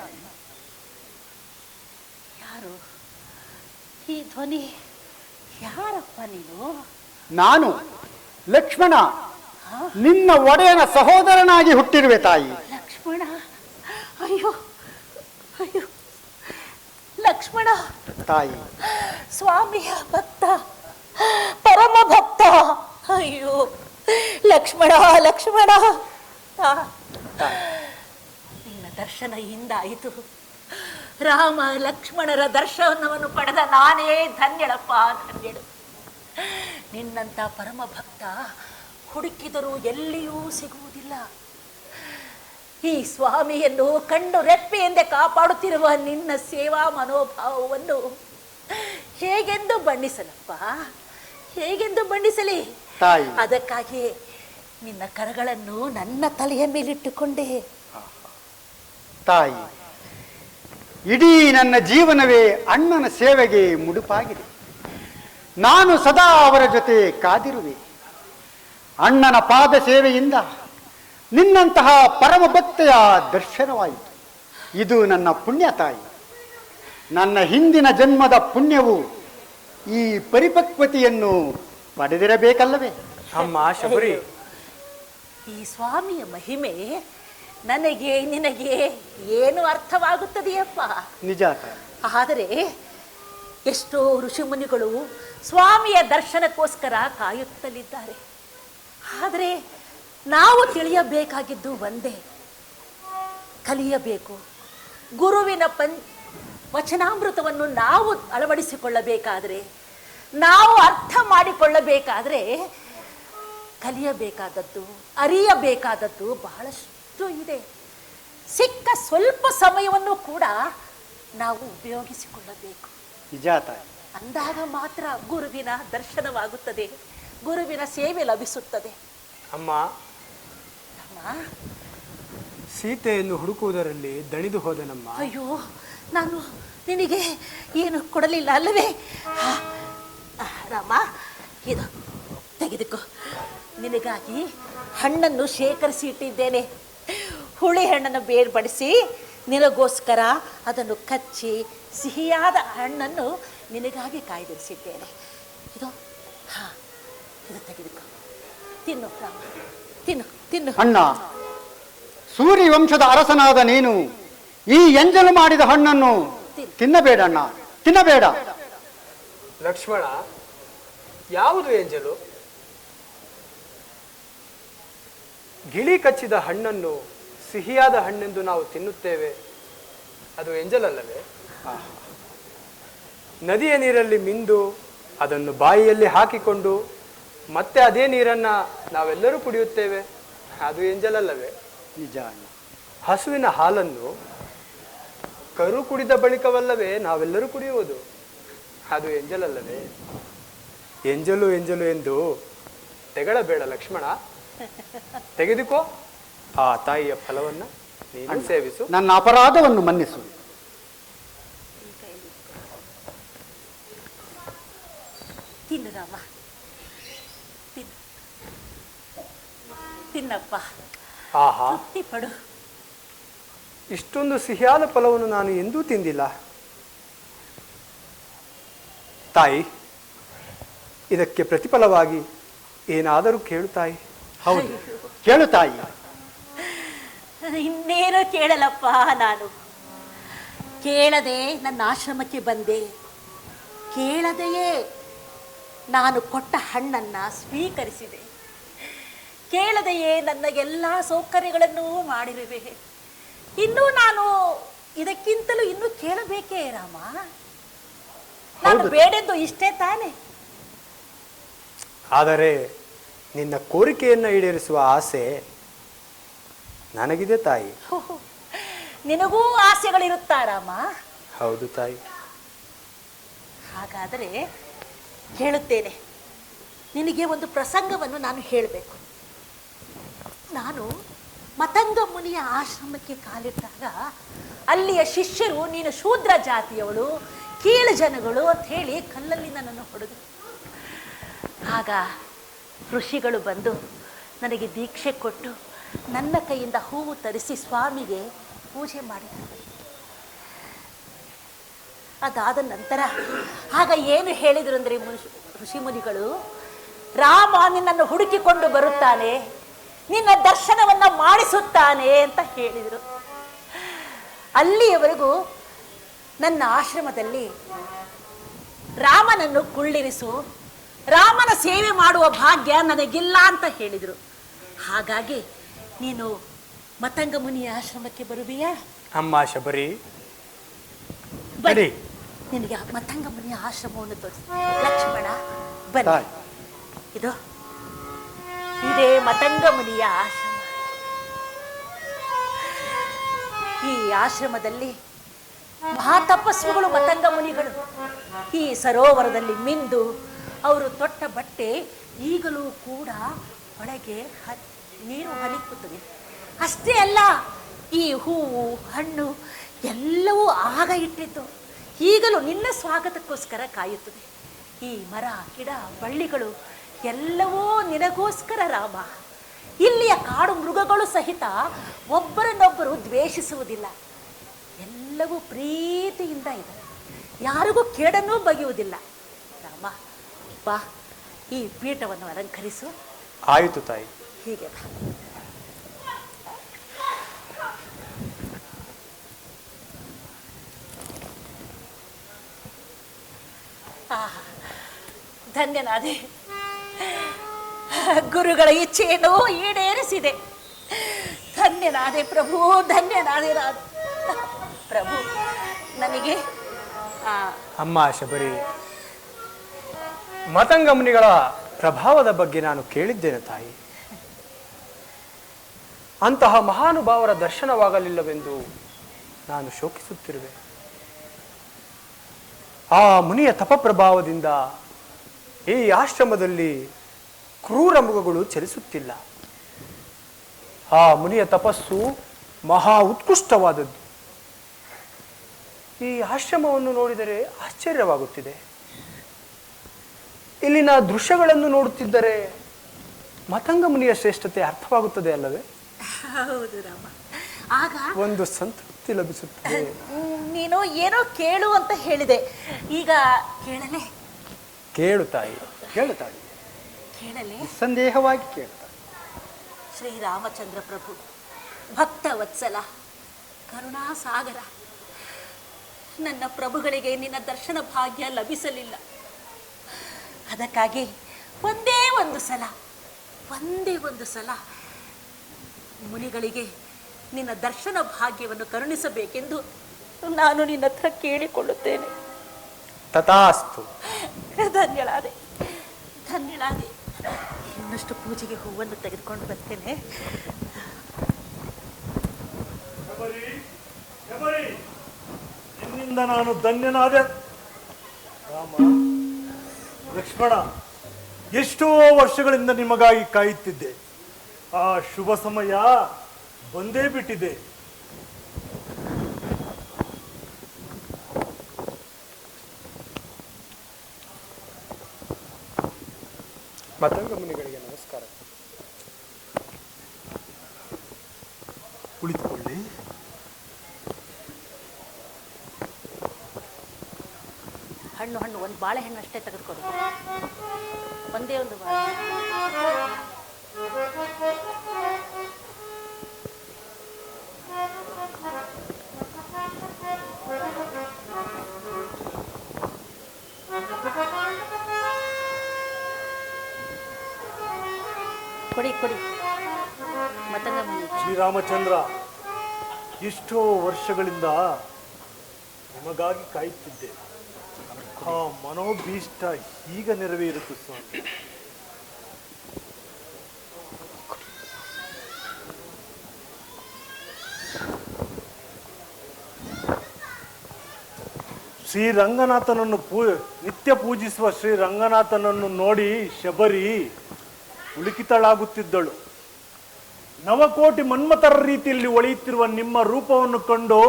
E: ಯಾರು ಈ ಧ್ವನಿ? ಯಾರಪ್ಪ ನೀನು?
G: ನಾನು ಲಕ್ಷ್ಮಣ, ನಿನ್ನ ಒಡೆಯನ ಸಹೋದರನಾಗಿ ಹುಟ್ಟಿರುವೆ ತಾಯಿ.
E: ಲಕ್ಷ್ಮಣ? ಅಯ್ಯೋ ಅಯ್ಯೋ, ಲಕ್ಷ್ಮಣ
G: ತಾಯಿ,
E: ಸ್ವಾಮಿಯ ಭಕ್ತ, ಪರಮ ಭಕ್ತ. ಅಯ್ಯೋ ಲಕ್ಷ್ಮಣ, ಲಕ್ಷ್ಮಣ, ನಿನ್ನ ದರ್ಶನ ಹಿಂದಾಯಿತು. ರಾಮ ಲಕ್ಷ್ಮಣರ ದರ್ಶನವನ್ನು ಪಡೆದ ನಾನೇ ಧನ್ಯಳಪ್ಪ, ಧನ್ಯಳು. ನಿನ್ನಂತ ಪರಮ ಭಕ್ತ ಹುಡುಕಿದರೂ ಎಲ್ಲಿಯೂ ಸಿಗುವುದಿಲ್ಲ. ಈ ಸ್ವಾಮಿಯನ್ನು ಕಂಡು ರೆಪ್ಪೆಯೆಂದೇ ಕಾಪಾಡುತ್ತಿರುವ ನಿನ್ನ ಸೇವಾ ಮನೋಭಾವವನ್ನು ಹೇಗೆಂದು ಬಣ್ಣಿಸಲಪ್ಪ, ಹೇಗೆಂದು ಬಣ್ಣಿಸಲಿ?
G: ತಾಯಿ,
E: ಅದಕ್ಕಾಗಿ ನಿನ್ನ ಕರಗಳನ್ನು ನನ್ನ ತಲೆಯ ಮೇಲಿಟ್ಟುಕೊಂಡೆ.
G: ತಾಯಿ, ಇಡೀ ನನ್ನ ಜೀವನವೇ ಅಣ್ಣನ ಸೇವೆಗೆ ಮುಡುಪಾಗಿದೆ. ನಾನು ಸದಾ ಅವರ ಜೊತೆ ಕಾದಿರುವೆ. ಅಣ್ಣನ ಪಾದ ಸೇವೆಯಿಂದ ನಿನ್ನಂತಹ ಪರಮ ಭಕ್ತೆಯ ದರ್ಶನವಾಯಿತು. ಇದು ನನ್ನ ಪುಣ್ಯ ತಾಯಿ. ನನ್ನ ಹಿಂದಿನ ಜನ್ಮದ ಪುಣ್ಯವು ಈ ಪರಿಪಕ್ವತೆಯನ್ನು ಪಡೆದಿರಬೇಕಲ್ಲವೇ?
F: ಅಮ್ಮ ಶಬರಿ,
E: ಈ ಸ್ವಾಮಿಯ ಮಹಿಮೆ ನನಗೆ ನಿನಗೆ ಏನು ಅರ್ಥವಾಗುತ್ತದೆಯಪ್ಪ?
G: ನಿಜ ತಾಯಿ.
E: ಆದರೆ ಎಷ್ಟೋ ಋಷಿಮುನಿಗಳು ಸ್ವಾಮಿಯ ದರ್ಶನಕ್ಕೋಸ್ಕರ ಕಾಯುತ್ತಲಿದ್ದಾರೆ. ಆದರೆ ನಾವು ತಿಳಿಯಬೇಕಾಗಿದ್ದು ಒಂದೇ, ಕಲಿಯಬೇಕು. ಗುರುವಿನ ವಚನಾಮೃತವನ್ನು ನಾವು ಅಳವಡಿಸಿಕೊಳ್ಳಬೇಕಾದರೆ, ನಾವು ಅರ್ಥ ಮಾಡಿಕೊಳ್ಳಬೇಕಾದರೆ ಕಲಿಯಬೇಕಾದದ್ದು, ಅರಿಯಬೇಕಾದದ್ದು ಬಹಳಷ್ಟು ಇದೆ. ಸಿಕ್ಕ ಸ್ವಲ್ಪ ಸಮಯವನ್ನು ಕೂಡ ನಾವು ಉಪಯೋಗಿಸಿಕೊಳ್ಳಬೇಕು.
G: ನಿಜ ತಾಯಿ.
E: ಅಂದಾಗ ಮಾತ್ರ ಗುರುವಿನ ದರ್ಶನವಾಗುತ್ತದೆ, ಗುರುವಿನ ಸೇವೆ ಲಭಿಸುತ್ತದೆ.
F: ಅಮ್ಮ,
E: ಅಮ್ಮ,
F: ಸೀತೆಯನ್ನು ಹುಡುಕುವುದರಲ್ಲಿ ದಣಿದು ಹೋದನಮ್ಮ.
E: ಅಯ್ಯೋ, ನಾನು ನಿನಗೆ ಏನು ಕೊಡಲಿಲ್ಲ ಅಲ್ಲವೇ? ರಾಮ, ಇದು ತೆಗೆದುಕೋ. ನಿನಗಾಗಿ ಹಣ್ಣನ್ನು ಶೇಖರಿಸಿ ಇಟ್ಟಿದ್ದೇನೆ. ಹುಳಿ ಹಣ್ಣನ್ನು ಬೇರ್ಪಡಿಸಿ ನಿನಗೋಸ್ಕರ ಅದನ್ನು ಕಚ್ಚಿ ಸಿಹಿಯಾದ ಹಣ್ಣನ್ನು ನಿನಗಾಗಿ ಕಾಯ್ದಿರಿಸಿದ್ದೇನೆ. ಇದು ಇದು ತೆಗೆದುಕೋ, ತಿನ್ನು ರಾಮ, ತಿನ್ನು ತಿನ್ನು.
G: ಅಣ್ಣ, ಸೂರ್ಯವಂಶದ ಅರಸನಾದ ನೀನು ಈ ಎಂಜಲು ಮಾಡಿದ ಹಣ್ಣನ್ನು ತಿನ್ನಬೇಡ ಅಣ್ಣ, ತಿನ್ನಬೇಡ.
F: ಲಕ್ಷ್ಮಣ, ಯಾವುದು ಎಂಜಲು? ಗಿಳಿ ಕಚ್ಚಿದ ಹಣ್ಣನ್ನು ಸಿಹಿಯಾದ ಹಣ್ಣೆಂದು ನಾವು ತಿನ್ನುತ್ತೇವೆ, ಅದು ಎಂಜಲಲ್ಲವೇ? ನದಿಯ ನೀರಲ್ಲಿ ಮಿಂದು ಅದನ್ನು ಬಾಯಿಯಲ್ಲಿ ಹಾಕಿಕೊಂಡು ಮತ್ತೆ ಅದೇ ನೀರನ್ನ ನಾವೆಲ್ಲರೂ ಕುಡಿಯುತ್ತೇವೆ, ಅದು ಎಂಜಲಲ್ಲವೇ?
G: ನಿಜ ಅಣ್ಣ.
F: ಹಸುವಿನ ಹಾಲನ್ನು ಕರು ಕುಡಿದ ಬಳಿಕವಲ್ಲವೇ ನಾವೆಲ್ಲರೂ ಕುಡಿಯುವುದು, ಅದು ಎಂಜಲಲ್ಲವೇ? ಎಂಜಲು ಎಂಜಲು ಎಂದು ತೆಗಳಬೇಡ ಲಕ್ಷ್ಮಣ. ತೆಗೆದುಕೋ ಆ ತಾಯಿಯ ಫಲವನ್ನ, ನೀನು ಸೇವಿಸು.
G: ನನ್ನ ಅಪರಾಧವನ್ನು ಮನ್ನಿಸು.
E: ತಿನ್ನು ರಾಮ,
C: ತಿನ್ನಪ್ಪ,
F: ಆಹಾ,
C: ತೃಪ್ತಿ ಪಡು.
F: ಇಷ್ಟೊಂದು ಸಿಹಿಯಾದ ಫಲವನ್ನು ನಾನು ಎಂದೂ ತಿಂದಿಲ್ಲ. ತಾಯಿ, ಇದಕ್ಕೆ ಪ್ರತಿಫಲವಾಗಿ ಏನಾದರೂ ಕೇಳು ತಾಯಿ.
G: ಹೌದು, ಕೇಳು ತಾಯಿ.
C: ಇನ್ನೇನು ಕೇಳಲಪ್ಪ, ನಾನು ಕೇಳದೆ ನನ್ನ ಆಶ್ರಮಕ್ಕೆ ಬಂದೆ. ಕೇಳದೆಯೇ ನಾನು ಕೊಟ್ಟ ಹಣ್ಣನ್ನು ಸ್ವೀಕರಿಸಿದೆ. ಕೇಳದೆಯೇ ನನಗೆಲ್ಲ ಸೌಕರ್ಯಗಳನ್ನು ಮಾಡಿರುವೆ. ಇನ್ನೂ ನಾನು ಇದಕ್ಕಿಂತಲೂ ಇನ್ನೂ ಕೇಳಬೇಕೇ ರಾಮ? ನಾನು ಬೇಡೆಂದು ಇಷ್ಟೇ ತಾನೆ.
F: ಆದರೆ ನಿನ್ನ ಕೋರಿಕೆಯನ್ನು ಈಡೇರಿಸುವ ಆಸೆ ನನಗಿದೆ ತಾಯಿ.
C: ನಿನಗೂ ಆಸೆಗಳಿರುತ್ತಾ ರಾಮ?
F: ಹೌದು ತಾಯಿ.
C: ಹಾಗಾದರೆ ಹೇಳುತ್ತೇನೆ. ನಿನಗೆ ಒಂದು ಪ್ರಸಂಗವನ್ನು ನಾನು ಹೇಳಬೇಕು. ನಾನು ಮತಂಗ ಮುನಿಯ ಆಶ್ರಮಕ್ಕೆ ಕಾಲಿಟ್ಟಾಗ ಅಲ್ಲಿಯ ಶಿಷ್ಯರು ನೀನು ಶೂದ್ರ ಜಾತಿಯವಳು, ಕೀಳು ಜನಗಳು ಅಂತ ಹೇಳಿ ಕಲ್ಲಲ್ಲಿ ನನ್ನನ್ನು ಹೊಡೆದರು. ಆಗ ಋಷಿಗಳು ಬಂದು ನನಗೆ ದೀಕ್ಷೆ ಕೊಟ್ಟು ನನ್ನ ಕೈಯಿಂದ ಹೂವು ತರಿಸಿ ಸ್ವಾಮಿಗೆ ಪೂಜೆ ಮಾಡಿದರು. ಅದಾದ ನಂತರ ಆಗ ಏನು ಹೇಳಿದರು ಅಂದರೆ ಋಷಿಮುನಿಗಳು, ರಾಮ ನಿನ್ನನ್ನು ಹುಡುಕಿಕೊಂಡು ಬರುತ್ತಾನೆ, ನಿನ್ನ ದರ್ಶನವನ್ನು ಮಾಡಿಸುತ್ತಾನೆ ಅಂತ ಹೇಳಿದರು. ಅಲ್ಲಿಯವರೆಗೂ ನನ್ನ ಆಶ್ರಮದಲ್ಲಿ ರಾಮನನ್ನು ಕುಳ್ಳಿರಿಸು, ರಾಮನ ಸೇವೆ ಮಾಡುವ ಭಾಗ್ಯ ನನಗಿಲ್ಲ ಅಂತ ಹೇಳಿದರು. ಹಾಗಾಗಿ ನೀನು ಮತಂಗ ಮುನಿಯ ಆಶ್ರಮಕ್ಕೆ ಬರುವಿಯಾ?
F: ಅಮ್ಮ ಶಬರಿ,
C: ಬನ್ನಿ, ನಿನಗೆ ಮತಂಗ ಮುನಿಯ ಆಶ್ರಮವನ್ನು ತೋರಿಸಿ. ಲಕ್ಷ್ಮಣ ಬನ್ನಿ, ಇದು ಇದೇ ಮತಂಗ ಮುನಿಯ ಆಶ್ರಮ. ಈ ಆಶ್ರಮದಲ್ಲಿ ಮಹಾತಪಸ್ವಿಗಳು ಮತಂಗ ಮುನಿಗಳು ಈ ಸರೋವರದಲ್ಲಿ ಮಿಂದು ಅವರು ತೊಟ್ಟ ಬಟ್ಟೆ ಈಗಲೂ ಕೂಡ ಒಳಗೆ ನೀರು ಹರಿಯುತ್ತದೆ. ಅಷ್ಟೇ ಅಲ್ಲ, ಈ ಹೂವು ಹಣ್ಣು ಎಲ್ಲವೂ ಆಗ ಇಟ್ಟಿದ್ದು ಈಗಲೂ ನಿನ್ನ ಸ್ವಾಗತಕ್ಕೋಸ್ಕರ ಕಾಯುತ್ತದೆ. ಈ ಮರ ಗಿಡ ಬಳ್ಳಿಗಳು ಎಲ್ಲವೂ ನಿನಗೋಸ್ಕರ ರಾಮ. ಇಲ್ಲಿಯ ಕಾಡು ಮೃಗಗಳು ಸಹಿತ ಒಬ್ಬರನ್ನೊಬ್ಬರು ದ್ವೇಷಿಸುವುದಿಲ್ಲ. ಎಲ್ಲವೂ ಪ್ರೀತಿಯಿಂದ ಇದೆ, ಯಾರಿಗೂ ಕೇಡನ್ನೂ ಬಗೆಯುವುದಿಲ್ಲ. ರಾಮ ಬಾ, ಈ ಪೀಠವನ್ನು ಅಲಂಕರಿಸು.
F: ಆಯಿತು ತಾಯಿ.
C: ಹೀಗೆ ಬಾ. ಧನ್ಯನಾದೆ, ಗುರುಗಳ ಇಚ್ಛೆಯನ್ನು ಈಡೇರಿಸಿದೆ. ಧನ್ಯನಾದೆ ಪ್ರಭು, ಧನ್ಯನಾದೆ ಪ್ರಭು. ನನಗೆ
F: ಅಮ್ಮ ಶಬರಿ, ಮತಂಗ ಮುನಿಗಳ ಪ್ರಭಾವದ ಬಗ್ಗೆ ನಾನು ಕೇಳಿದ್ದೇನೆ ತಾಯಿ. ಅಂತಹ ಮಹಾನುಭಾವರ ದರ್ಶನವಾಗಲಿಲ್ಲವೆಂದು ನಾನು ಶೋಕಿಸುತ್ತಿರುವೆ. ಆ ಮುನಿಯ ತಪಪ್ರಭಾವದಿಂದ ಈ ಆಶ್ರಮದಲ್ಲಿ ಕ್ರೂರ ಮೃಗಗಳು ಚಲಿಸುತ್ತಿಲ್ಲ. ಆ ಮುನಿಯ ತಪಸ್ಸು ಮಹಾ ಉತ್ಕೃಷ್ಟವಾದದ್ದು. ಈ ಆಶ್ರಮವನ್ನು ನೋಡಿದರೆ ಆಶ್ಚರ್ಯವಾಗುತ್ತಿದೆ. ಇಲ್ಲಿನ ದೃಶ್ಯಗಳನ್ನು ನೋಡುತ್ತಿದ್ದರೆ ಮತಂಗ ಮುನಿಯ ಶ್ರೇಷ್ಠತೆ ಅರ್ಥವಾಗುತ್ತದೆ ಅಲ್ಲವೇ?
C: ಹೌದು ರಾಮ. ಆಗ
F: ಒಂದು ಸಂತೃಪ್ತಿ ಲಭಿಸುತ್ತದೆ.
C: ನೀನು ಏನೋ ಕೇಳು ಅಂತ ಹೇಳಿದೆ, ಈಗ ಕೇಳಲೇ?
F: ಕೇಳು ತಾಯಿ,
G: ಕೇಳು ತಾಯಿ,
C: ಕೇಳಲೇ?
G: ಸಂದೇಹವಾಗಿ ಕೇಳ್ತಾಳೆ.
C: ಶ್ರೀರಾಮಚಂದ್ರ ಪ್ರಭು, ಭಕ್ತ ವತ್ಸಲ, ಕರುಣಾಸಾಗರ, ನನ್ನ ಪ್ರಭುಗಳಿಗೆ ನಿನ್ನ ದರ್ಶನ ಭಾಗ್ಯ ಲಭಿಸಲಿಲ್ಲ. ಅದಕ್ಕಾಗಿ ಒಂದೇ ಒಂದು ಸಲ ಮುನಿಗಳಿಗೆ ನಿನ್ನ ದರ್ಶನ ಭಾಗ್ಯವನ್ನು ಕರುಣಿಸಬೇಕೆಂದು ನಾನು ನಿನ್ನ ಹತ್ರ ಕೇಳಿಕೊಳ್ಳುತ್ತೇನೆ.
F: ತಥಾಸ್ತು.
C: ಧನ್ಯಳಾದೆ. ಇನ್ನಷ್ಟು ಪೂಜೆಗೆ ಹೂವನ್ನು ತೆಗೆದುಕೊಂಡು ಬರ್ತೇನೆ.
D: ನಿನ್ನಿಂದ ನಾನು ಧನ್ಯನಾದೆ. ರಾಮ, ಲಕ್ಷ್ಮಣ, ಎಷ್ಟೋ ವರ್ಷಗಳಿಂದ ನಿಮಗಾಗಿ ಕಾಯುತ್ತಿದ್ದೆ. ಆ ಶುಭ ಸಮಯ ಬಂದೇ ಬಿಟ್ಟಿದೆ.
F: ಮತಂಗ ಮುನಿಗಳಿಗೆ ನಮಸ್ಕಾರ.
D: ಕುಳಿತುಕೊಳ್ಳಿ.
C: ಹಣ್ಣು ಒಂದು ಬಾಳೆಹಣ್ಣು ಅಷ್ಟೇ ತೆಗೆದುಕೊಡಿ. ಒಂದೇ ಒಂದು ಬಾಳೆ. ಕೊಡಿ ಕೊಡಿ.
D: ಶ್ರೀರಾಮಚಂದ್ರ, ಎಷ್ಟೋ ವರ್ಷಗಳಿಂದ ನಿಮಗಾಗಿ ಕಾಯುತ್ತಿದ್ದೆ. ಆ ಮನೋಭೀಷ್ಟ ಈಗ ನೆರವೇರಿತು ಸ್ವಾಮಿ. ಶ್ರೀರಂಗನಾಥನನ್ನು ನಿತ್ಯ ಪೂಜಿಸುವ ಶ್ರೀರಂಗನಾಥನನ್ನು ನೋಡಿ ಶಬರಿ ಉಳುಕಿತಳಾಗುತ್ತಿದ್ದಳು. ನವಕೋಟಿ ಮನ್ಮಥರ ರೀತಿಯಲ್ಲಿ ಒಳೆಯುತ್ತಿರುವ ನಿಮ್ಮ ರೂಪವನ್ನು ಕಂಡು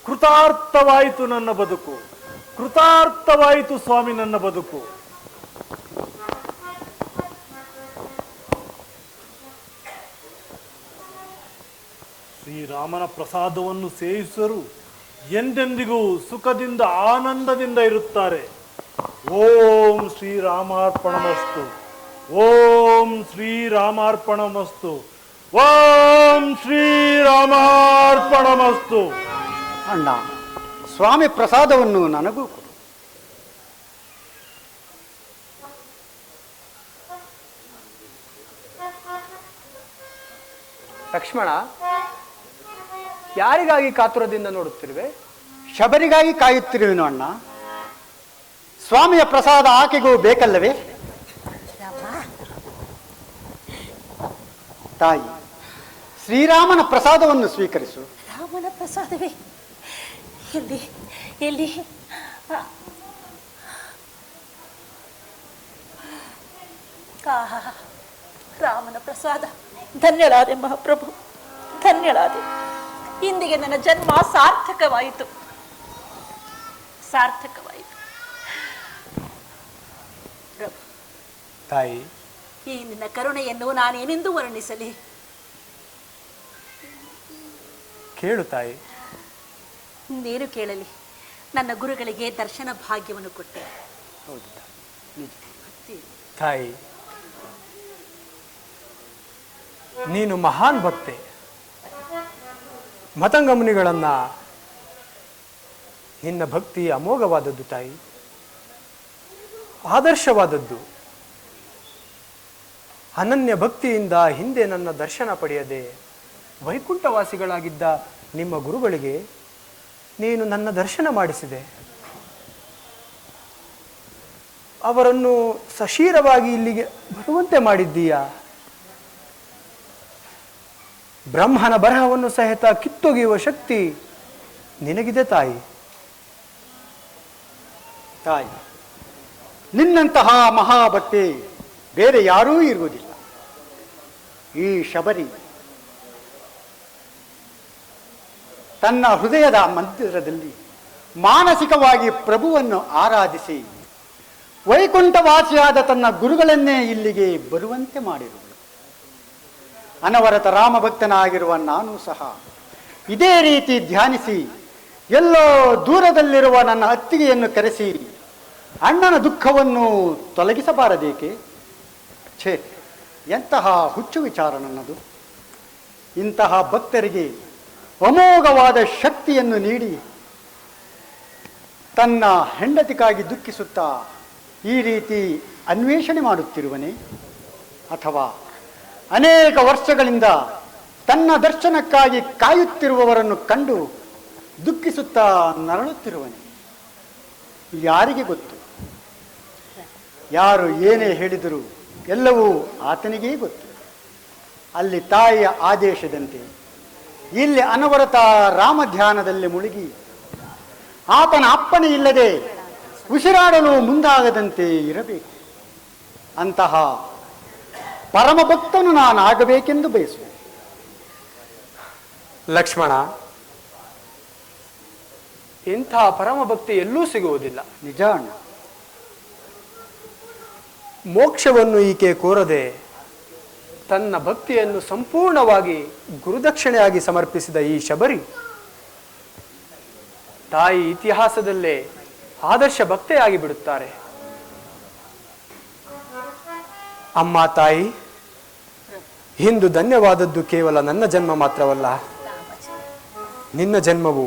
D: ಕೃತಾರ್ಥವಾಯಿತು ನನ್ನ ಬದುಕು, ಕೃತಾರ್ಥವಾಯಿತು ಸ್ವಾಮಿ ನನ್ನ ಬದುಕು. ಶ್ರೀರಾಮನ ಪ್ರಸಾದವನ್ನು ಸೇವಿಸರು ಎಂದೆಂದಿಗೂ ಸುಖದಿಂದ ಆನಂದದಿಂದ ಇರುತ್ತಾರೆ. ಓಂ ಶ್ರೀರಾಮಾರ್ಪಣಮಸ್ತು, ಓಂ ಶ್ರೀರಾಮಾರ್ಪಣಮಸ್ತು, ಓಂ ಶ್ರೀರಾಮಾರ್ಪಣಮಸ್ತು.
G: ಅಣ್ಣ, ಸ್ವಾಮಿ ಪ್ರಸಾದವನ್ನು ನನಗೂ ಕೊಡು.
F: ಲಕ್ಷ್ಮಣ, ಯಾರಿಗಾಗಿ ಕಾತುರದಿಂದ ನೋಡುತ್ತಿರುವೆ?
G: ಶಬರಿಗಾಗಿ ಕಾಯುತ್ತಿರುವೆನು ಅಣ್ಣ. ಸ್ವಾಮಿಯ ಪ್ರಸಾದ ಆಕೆಗೂ ಬೇಕಲ್ಲವೇ? ತಾಯಿ, ಶ್ರೀರಾಮನ ಪ್ರಸಾದವನ್ನು ಸ್ವೀಕರಿಸು.
C: ರಾಮನ ಪ್ರಸಾದವೇ? ಎಲ್ಲಿ ಎಲ್ಲಿ? ರಾಮನ ಪ್ರಸಾದ. ಧನ್ಯಳಾದೆ ಮಹಾಪ್ರಭು, ಧನ್ಯಳಾದೆ. ಇಂದಿಗೆ ನನ್ನ ಜನ್ಮ ಸಾರ್ಥಕವಾಯಿತು, ಸಾರ್ಥಕವಾಯಿತು. ಪ್ರಭು,
F: ತಾಯಿ,
C: ಈ ನಿನ್ನ ಕರುಣೆಯನ್ನು ನಾನೇನೆಂದು ವರ್ಣಿಸಲಿ?
F: ಕೇಳು ತಾಯಿ.
C: ನೀನು ಕೇಳಲಿ. ನನ್ನ ಗುರುಗಳಿಗೆ ದರ್ಶನ ಭಾಗ್ಯವನ್ನು ಕೊಟ್ಟೆ.
F: ಹೌದು ತಾಯಿ, ನೀನು ಮಹಾನ್ ಭಕ್ತೆ. ಮತಂಗ ಮುನಿಗಳನ್ನ ನಿನ್ನ ಭಕ್ತಿ ಅಮೋಘವಾದದ್ದು ತಾಯಿ, ಆದರ್ಶವಾದದ್ದು. ಅನನ್ಯ ಭಕ್ತಿಯಿಂದ ಹಿಂದೆ ನನ್ನ ದರ್ಶನ ಪಡೆಯದೆ ವೈಕುಂಠವಾಸಿಗಳಾಗಿದ್ದ ನಿಮ್ಮ ಗುರುಗಳಿಗೆ ನೀನು ನನ್ನ ದರ್ಶನ ಮಾಡಿಸಿದೆ. ಅವರನ್ನು ಸಶೀರವಾಗಿ ಇಲ್ಲಿಗೆ ಬರುವಂತೆ ಮಾಡಿದ್ದೀಯಾ. ಬ್ರಹ್ಮನ ಬರಹವನ್ನು ಸಹಿತ ಕಿತ್ತೊಗೆಯುವ ಶಕ್ತಿ ನಿನಗಿದೆ ತಾಯಿ.
G: ತಾಯಿ, ನಿನ್ನಂತಹ ಮಹಾಭಕ್ತಿ ಬೇರೆ ಯಾರೂ ಇರುವುದಿಲ್ಲ. ಈ ಶಬರಿ ತನ್ನ ಹೃದಯದ ಮಂದಿರದಲ್ಲಿ ಮಾನಸಿಕವಾಗಿ ಪ್ರಭುವನ್ನು ಆರಾಧಿಸಿ ವೈಕುಂಠವಾಸಿಯಾದ ತನ್ನ ಗುರುಗಳನ್ನೇ ಇಲ್ಲಿಗೆ ಬರುವಂತೆ ಮಾಡಿರುವಳು. ಅನವರತ ರಾಮಭಕ್ತನಾಗಿರುವ ನಾನು ಸಹ ಇದೇ ರೀತಿ ಧ್ಯಾನಿಸಿ ಎಲ್ಲೋ ದೂರದಲ್ಲಿರುವ ನನ್ನ ಅತ್ತಿಗೆಯನ್ನು ಕರೆಸಿ ಅಣ್ಣನ ದುಃಖವನ್ನು ತೊಲಗಿಸಬಾರದೇಕೆ? ಛೇ, ಎಂತಹ ಹುಚ್ಚು ವಿಚಾರ ನನ್ನದು. ಇಂತಹ ಭಕ್ತರಿಗೆ ಅಮೋಘವಾದ ಶಕ್ತಿಯನ್ನು ನೀಡಿ ತನ್ನ ಹೆಂಡತಿಗಾಗಿ ದುಃಖಿಸುತ್ತಾ ಈ ರೀತಿ ಅನ್ವೇಷಣೆ ಮಾಡುತ್ತಿರುವನೇ? ಅಥವಾ ಅನೇಕ ವರ್ಷಗಳಿಂದ ತನ್ನ ದರ್ಶನಕ್ಕಾಗಿ ಕಾಯುತ್ತಿರುವವರನ್ನು ಕಂಡು ದುಃಖಿಸುತ್ತಾ ನರಳುತ್ತಿರುವನೇ? ಯಾರಿಗೆ ಗೊತ್ತು? ಯಾರು ಏನೇ ಹೇಳಿದರೂ ಎಲ್ಲವೂ ಆತನಿಗೇ ಗೊತ್ತು. ಅಲ್ಲಿ ತಾಯಿಯ ಆದೇಶದಂತೆ ಇಲ್ಲಿ ಅನವರತ ರಾಮ ಧ್ಯಾನದಲ್ಲಿ ಮುಳುಗಿ ಆತನ ಅಪ್ಪಣೆ ಇಲ್ಲದೆ ಉಸಿರಾಡಲು ಮುಂದಾಗದಂತೆ ಇರಬೇಕು. ಅಂತಹ ಪರಮಭಕ್ತನು ನಾನಾಗಬೇಕೆಂದು ಬಯಸುವೆ.
F: ಲಕ್ಷ್ಮಣ, ಇಂತಹ ಪರಮಭಕ್ತಿ ಎಲ್ಲೂ ಸಿಗುವುದಿಲ್ಲ.
G: ನಿಜ ಅಣ್ಣ.
F: ಮೋಕ್ಷವನ್ನು ಈಕೆ ಕೋರದೆ ತನ್ನ ಭಕ್ತಿಯನ್ನು ಸಂಪೂರ್ಣವಾಗಿ ಗುರುದಕ್ಷಿಣೆಯಾಗಿ ಸಮರ್ಪಿಸಿದ ಈ ಶಬರಿ ತಾಯಿ ಇತಿಹಾಸದಲ್ಲೇ ಆದರ್ಶ ಭಕ್ತೆಯಾಗಿ ಬಿಡುತ್ತಾರೆ. ಅಮ್ಮ ತಾಯಿ, ಇಂದು ಧನ್ಯವಾದದ್ದು ಕೇವಲ ನನ್ನ ಜನ್ಮ ಮಾತ್ರವಲ್ಲ, ನಿನ್ನ ಜನ್ಮವು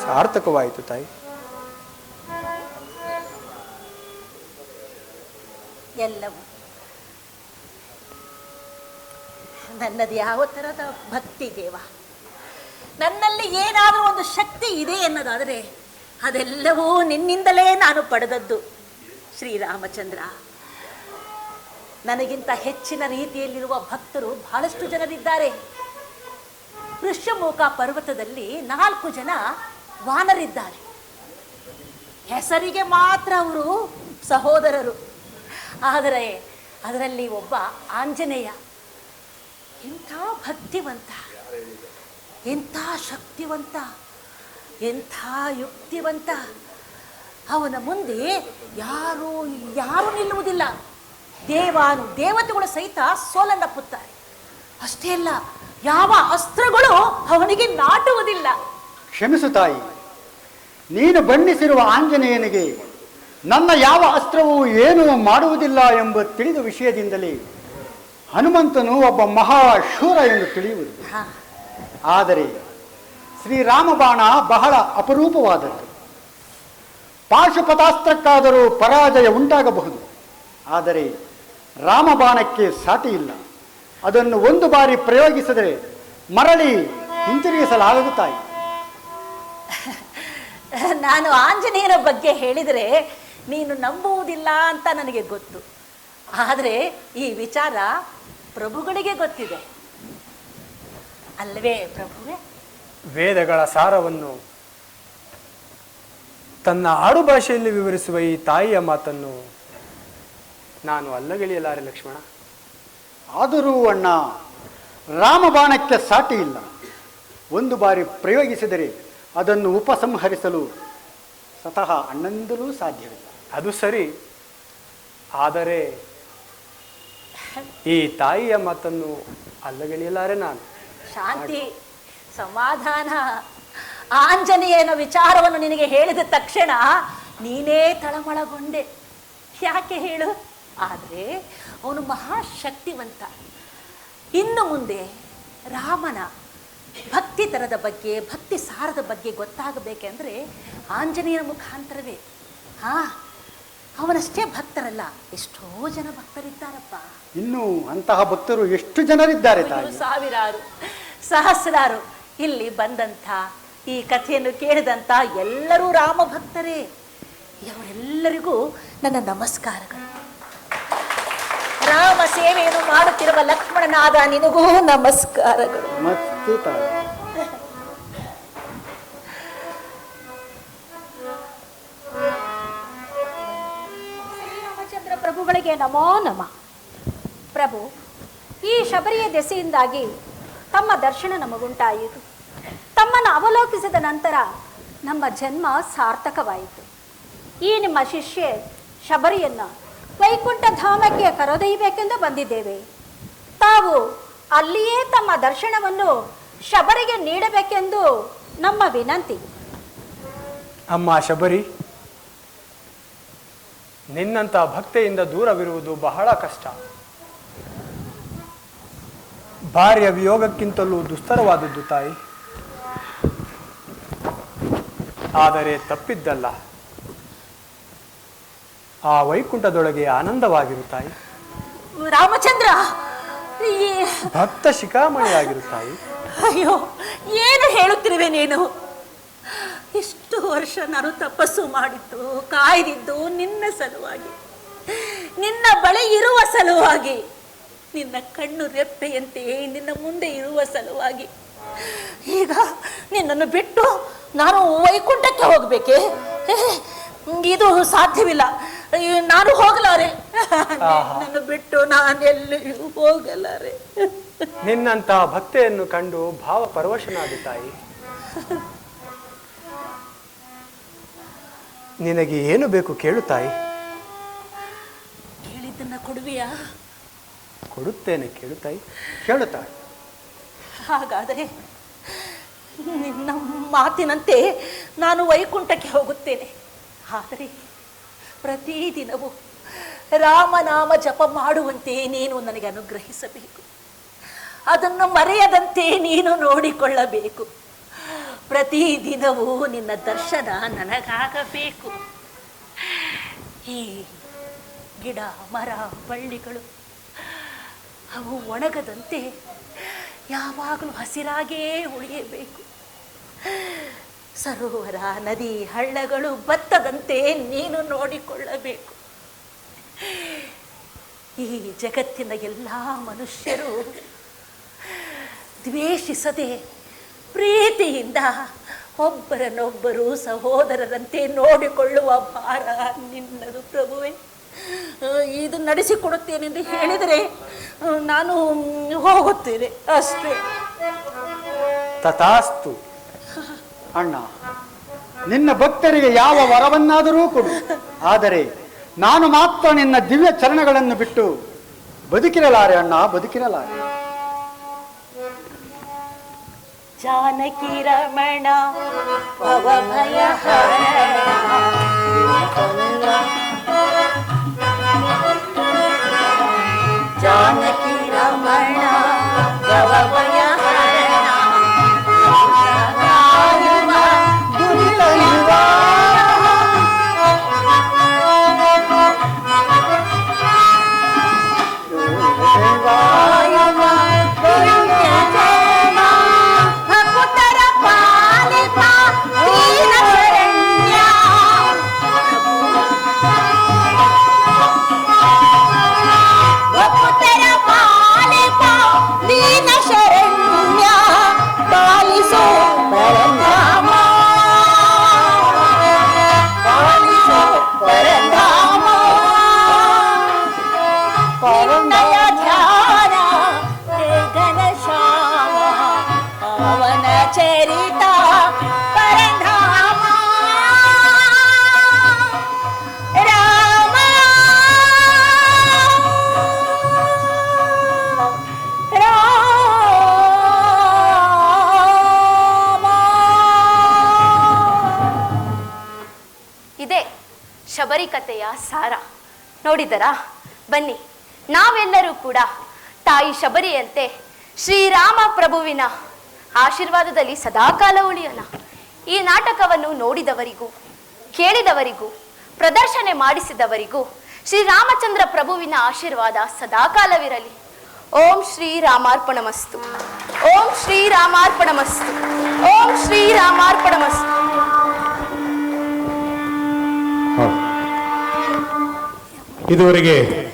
F: ಸಾರ್ಥಕವಾಯಿತು ತಾಯಿ.
E: ಎಲ್ಲವೂ ನನ್ನದು ಯಾವ ಥರದ ಭಕ್ತಿ ದೇವ, ನನ್ನಲ್ಲಿ ಏನಾದರೂ ಒಂದು ಶಕ್ತಿ ಇದೆ ಎನ್ನೋದಾದರೆ ಅದೆಲ್ಲವೂ ನಿನ್ನಿಂದಲೇ ನಾನು ಪಡೆದದ್ದು. ಶ್ರೀರಾಮಚಂದ್ರ, ನನಗಿಂತ ಹೆಚ್ಚಿನ ರೀತಿಯಲ್ಲಿರುವ ಭಕ್ತರು ಬಹಳಷ್ಟು ಜನರಿದ್ದಾರೆ. ಋಷ್ಯಮುಖ ಪರ್ವತದಲ್ಲಿ 4 ಜನ ವಾನರಿದ್ದಾರೆ. ಹೆಸರಿಗೆ ಮಾತ್ರ ಅವರು ಸಹೋದರರು, ಆದರೆ ಅದರಲ್ಲಿ ಒಬ್ಬ ಆಂಜನೇಯ ಎಂಥ ಭಕ್ತಿವಂತ, ಎಂಥ ಶಕ್ತಿವಂತ, ಎಂಥ ಯುಕ್ತಿವಂತ. ಅವನ ಮುಂದೆ ಯಾರೂ ನಿಲ್ಲುವುದಿಲ್ಲ. ದೇವತೆಗಳು ಸಹಿತ ಸೋಲನ್ನಪ್ಪುತ್ತಾರೆ. ಅಷ್ಟೇ ಅಲ್ಲ, ಯಾವ ಅಸ್ತ್ರಗಳು ಅವನಿಗೆ ನಾಟುವುದಿಲ್ಲ.
G: ಕ್ಷಮಿಸು ತಾಯಿ, ನೀನು ಬಣ್ಣಿಸಿರುವ ಆಂಜನೇಯನಿಗೆ ನನ್ನ ಯಾವ ಅಸ್ತ್ರವೂ ಏನೂ ಮಾಡುವುದಿಲ್ಲ ಎಂಬ ತಿಳಿದ ವಿಷಯದಿಂದಲೇ ಹನುಮಂತನು ಒಬ್ಬ ಮಹಾಶೂರ ಎಂದು ತಿಳಿಯುವುದು. ಆದರೆ ಶ್ರೀರಾಮ ಬಾಣ ಬಹಳ ಅಪರೂಪವಾದದ್ದು. ಪಾಶುಪತಾಸ್ತ್ರಕ್ಕಾದರೂ ಪರಾಜಯ ಉಂಟಾಗಬಹುದು, ಆದರೆ ರಾಮಬಾಣಕ್ಕೆ ಸಾಟಿ ಇಲ್ಲ. ಅದನ್ನು ಒಂದು ಬಾರಿ ಪ್ರಯೋಗಿಸಿದರೆ ಮರಳಿ ಹಿಂತಿರುಗಿಸಲಾಗದು ತಾಯಿ.
E: ನಾನು ಆಂಜನೇಯನ ಬಗ್ಗೆ ಹೇಳಿದರೆ ನೀನು ನಂಬುವುದಿಲ್ಲ ಅಂತ ನನಗೆ ಗೊತ್ತು. ಆದರೆ ಈ ವಿಚಾರ ಪ್ರಭುಗಳಿಗೆ ಗೊತ್ತಿದೆ ಅಲ್ಲವೇ ಪ್ರಭುವೇ?
F: ವೇದಗಳ ಸಾರವನ್ನು ತನ್ನ ಆಡು ಭಾಷೆಯಲ್ಲಿ ವಿವರಿಸುವ ಈ ತಾಯಿಯ ಮಾತನ್ನು ನಾನು ಅಲ್ಲಗೆಳೆಯಲಾರೆ ಲಕ್ಷ್ಮಣ.
G: ಆದರೂ ಅಣ್ಣ, ರಾಮಬಾಣಕ್ಕೆ ಸಾಟಿ ಇಲ್ಲ. ಒಂದು ಬಾರಿ ಪ್ರಯೋಗಿಸಿದರೆ ಅದನ್ನು ಉಪಸಂಹರಿಸಲು ಸ್ವತಃ ಅಣ್ಣಂದಲೂ ಸಾಧ್ಯವಿಲ್ಲ.
F: ಅದು ಸರಿ, ಆದರೆ ಈ ತಾಯಿಯ ಮಾತನ್ನು ಅಲ್ಲಗೆಳೆಯಲಾರೆ ನಾನು.
E: ಶಾಂತಿ, ಸಮಾಧಾನ. ಆಂಜನೇಯನ ವಿಚಾರವನ್ನು ನಿನಗೆ ಹೇಳಿದ ತಕ್ಷಣ ನೀನೇ ತಳಮಳಗೊಂಡೆ. ಯಾಕೆ ಹೇಳು? ಆದರೆ ಅವನು ಮಹಾಶಕ್ತಿವಂತ. ಇನ್ನು ಮುಂದೆ ರಾಮನ ಭಕ್ತಿ ತರದ ಬಗ್ಗೆ, ಭಕ್ತಿ ಸಾರದ ಬಗ್ಗೆ ಗೊತ್ತಾಗಬೇಕೆಂದ್ರೆ ಆಂಜನೇಯನ ಮುಖಾಂತರವೇ. ಅವನಷ್ಟೇ ಭಕ್ತರಲ್ಲ, ಎಷ್ಟೋ ಜನ ಭಕ್ತರಿದ್ದಾರಪ್ಪ.
G: ಇನ್ನು ಅಂತಹ ಭಕ್ತರು ಎಷ್ಟು ಜನರಿದ್ದಾರೆ ತಾಯಿ?
E: ಸಾವಿರಾರು, ಸಹಸ್ರಾರು. ಇಲ್ಲಿ ಬಂದಂಥ, ಈ ಕಥೆಯನ್ನು ಕೇಳಿದಂಥ ಎಲ್ಲರೂ ರಾಮ ಭಕ್ತರೇ. ಅವರೆಲ್ಲರಿಗೂ ನನ್ನ ನಮಸ್ಕಾರಗಳು. ರಾಮ ಸೇವೆಯನ್ನು ಮಾಡುತ್ತಿರುವ ಲಕ್ಷ್ಮಣನಾದ ನಿನಗೂ ನಮಸ್ಕಾರಗಳು.
G: ಮತ್ತೆ ತಾಯಿ,
C: ಶ್ರೀರಾಮಚಂದ್ರ ಪ್ರಭುಗಳಿಗೆ ನಮೋ ನಮ. ಪ್ರಭು, ಈ ಶಬರಿಯ ದೆಸೆಯಿಂದಾಗಿ ತಮ್ಮ ದರ್ಶನ ನಮಗುಂಟಾಯಿತು. ತಮ್ಮನ್ನು ಅವಲೋಕಿಸಿದ ನಂತರ ನಮ್ಮ ಜನ್ಮ ಸಾರ್ಥಕವಾಯಿತು. ಈ ನಿಮ್ಮ ಶಿಷ್ಯೆ ಶಬರಿಯನ್ನು ವೈಕುಂಠ ಧಾಮಕ್ಕೆ ಕರೆದೊಯ್ಯಬೇಕೆಂದು ಬಂದಿದ್ದೇವೆ. ತಾವು ಅಲ್ಲಿಯೇ ತಮ್ಮ ದರ್ಶನವನ್ನು ಶಬರಿಗೆ ನೀಡಬೇಕೆಂದು ನಮ್ಮ ವಿನಂತಿ.
F: ಅಮ್ಮ ಶಬರಿ, ನಿನ್ನಂಥ ಭಕ್ತೆಯಿಂದ ದೂರವಿರುವುದು ಬಹಳ ಕಷ್ಟ. ಭಾರ್ಯ ವಿಯೋಗಕ್ಕಿಂತಲೂ ದುಸ್ತರವಾದದ್ದು ತಾಯಿ. ಆದರೆ ತಪ್ಪಿದ್ದಲ್ಲ, ಆ ವೈಕುಂಠದೊಳಗೆ ಆನಂದವಾಗಿರು ತಾಯಿ.
E: ರಾಮಚಂದ್ರ,
F: ಭಕ್ತ ಶಿಖಾಮಣಿಯಾಗಿರು ತಾಯಿ.
E: ಅಯ್ಯೋ, ಏನು ಹೇಳುತ್ತಿರುವೆ ನೀನು? ಇಷ್ಟು ವರ್ಷ ನಾನು ತಪಸ್ಸು ಮಾಡಿದ್ದು, ಕಾಯ್ದಿದ್ದು ನಿನ್ನ ಸಲುವಾಗಿ, ನಿನ್ನ ಬಳಿ ಇರುವ ಸಲುವಾಗಿ, ನಿನ್ನ ಕಣ್ಣು ರೆಪ್ಪೆಯಂತೆ ನಿನ್ನ ಮುಂದೆ ಇರುವ ಸಲುವಾಗಿ. ಈಗ ನಿನ್ನನ್ನು ಬಿಟ್ಟು ನಾನು ವೈಕುಂಠಕ್ಕೆ ಹೋಗ್ಬೇಕೆ? ಇದು ಸಾಧ್ಯವಿಲ್ಲ. ನಾನು ಹೋಗಲಾರೆ. ನಿನ್ನನ್ನು ಬಿಟ್ಟು ನಾನೆಲ್ಲಿಯೂ ಹೋಗಲಾರೆ.
F: ನಿನ್ನಂತ ಭಕ್ತೆಯನ್ನು ಕಂಡು ಭಾವ ಪರವಶನಾದ ತಾಯಿ. ನಿನಗೆ ಏನು ಬೇಕು ಕೇಳು ತಾಯಿ.
E: ಕೇಳಿದ್ದನ್ನ ಕೊಡುವೆಯಾ?
F: ಕೊಡುತ್ತೇನೆ, ಕೇಳುತ್ತಾಯಿ.
G: ಕೇಳುತ್ತಾಳೆ.
E: ಹಾಗಾದರೆ ನಿನ್ನ ಮಾತಿನಂತೆ ನಾನು ವೈಕುಂಠಕ್ಕೆ ಹೋಗುತ್ತೇನೆ. ಆದರೆ ಪ್ರತಿದಿನವೂ ರಾಮನಾಮ ಜಪ ಮಾಡುವಂತೆ ನೀನು ನನಗೆ ಅನುಗ್ರಹಿಸಬೇಕು. ಅದನ್ನು ಮರೆಯದಂತೆ ನೀನು ನೋಡಿಕೊಳ್ಳಬೇಕು. ಪ್ರತಿದಿನವೂ ನಿನ್ನ ದರ್ಶನ ನನಗಾಗಬೇಕು. ಈ ಗಿಡ ಮರ ಬಳ್ಳಿಗಳು ಅವು ಒಣಗದಂತೆ ಯಾವಾಗಲೂ ಹಸಿರಾಗೇ ಉಳಿಯಬೇಕು. ಸರೋವರ ನದಿ ಹಳ್ಳಗಳು ಬತ್ತದಂತೆ ನೀನು ನೋಡಿಕೊಳ್ಳಬೇಕು. ಈ ಜಗತ್ತಿನ ಎಲ್ಲ ಮನುಷ್ಯರು ದ್ವೇಷಿಸದೆ ಪ್ರೀತಿಯಿಂದ ಒಬ್ಬರನ್ನೊಬ್ಬರು ಸಹೋದರರಂತೆ ನೋಡಿಕೊಳ್ಳುವ ಭಾರ ನಿನ್ನದು ಪ್ರಭುವೆ. ಇದು ನಡೆಸಿಕೊಡುತ್ತೇನೆಂದು ಹೇಳಿದರೆ ನಾನು ಹೋಗುತ್ತೇನೆ ಅಷ್ಟೇ.
G: ತಥಾಸ್ತು ಅಣ್ಣ, ನಿನ್ನ ಭಕ್ತರಿಗೆ ಯಾವ ವರವನ್ನಾದರೂ ಕೊಡು, ಆದರೆ ನಾನು ಮಾತ್ರ ನಿನ್ನ ದಿವ್ಯ ಚರಣಗಳನ್ನು ಬಿಟ್ಟು ಬದುಕಿರಲಾರೆ ಅಣ್ಣ, ಬದುಕಿರಲಾರೆ.
E: ಜಾನಕಿ ರಮಣ ಭವಭಯ ಜಾನಕಿ ರಮಣ ಭವಭಯ
A: ಶಬರಿ ಕಥೆಯ ಸಾರ ನೋಡಿದರಾ? ಬನ್ನಿ ನಾವೆಲ್ಲರೂ ಕೂಡ ತಾಯಿ ಶಬರಿಯಂತೆ ಶ್ರೀರಾಮ ಪ್ರಭುವಿನ ಆಶೀರ್ವಾದದಲ್ಲಿ ಸದಾಕಾಲ ಉಳಿಯೋಣ. ಈ ನಾಟಕವನ್ನು ನೋಡಿದವರಿಗೂ ಕೇಳಿದವರಿಗೂ ಪ್ರದರ್ಶನ ಮಾಡಿಸಿದವರಿಗೂ ಶ್ರೀರಾಮಚಂದ್ರ ಪ್ರಭುವಿನ ಆಶೀರ್ವಾದ ಸದಾಕಾಲವಿರಲಿ. ಓಂ ಶ್ರೀರಾಮಾರ್ಪಣಮಸ್ತು. ಓಂ ಶ್ರೀರಾಮಾರ್ಪಣಮಸ್ತು. ಓಂ ಶ್ರೀರಾಮಾರ್ಪಣಮಸ್ತು.
H: ಇದುವರೆಗೆ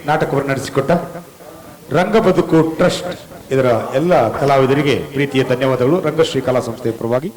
H: ನಾಟಕವನ್ನು ನಡೆಸಿಕೊಟ್ಟ ರಂಗಬದುಕು ಟ್ರಸ್ಟ್ ಇದರ ಎಲ್ಲ ಕಲಾವಿದರಿಗೆ ಪ್ರೀತಿಯ ಧನ್ಯವಾದಗಳು ರಂಗಶ್ರೀ ಕಲಾ ಸಂಸ್ಥೆಯ ಪರವಾಗಿ.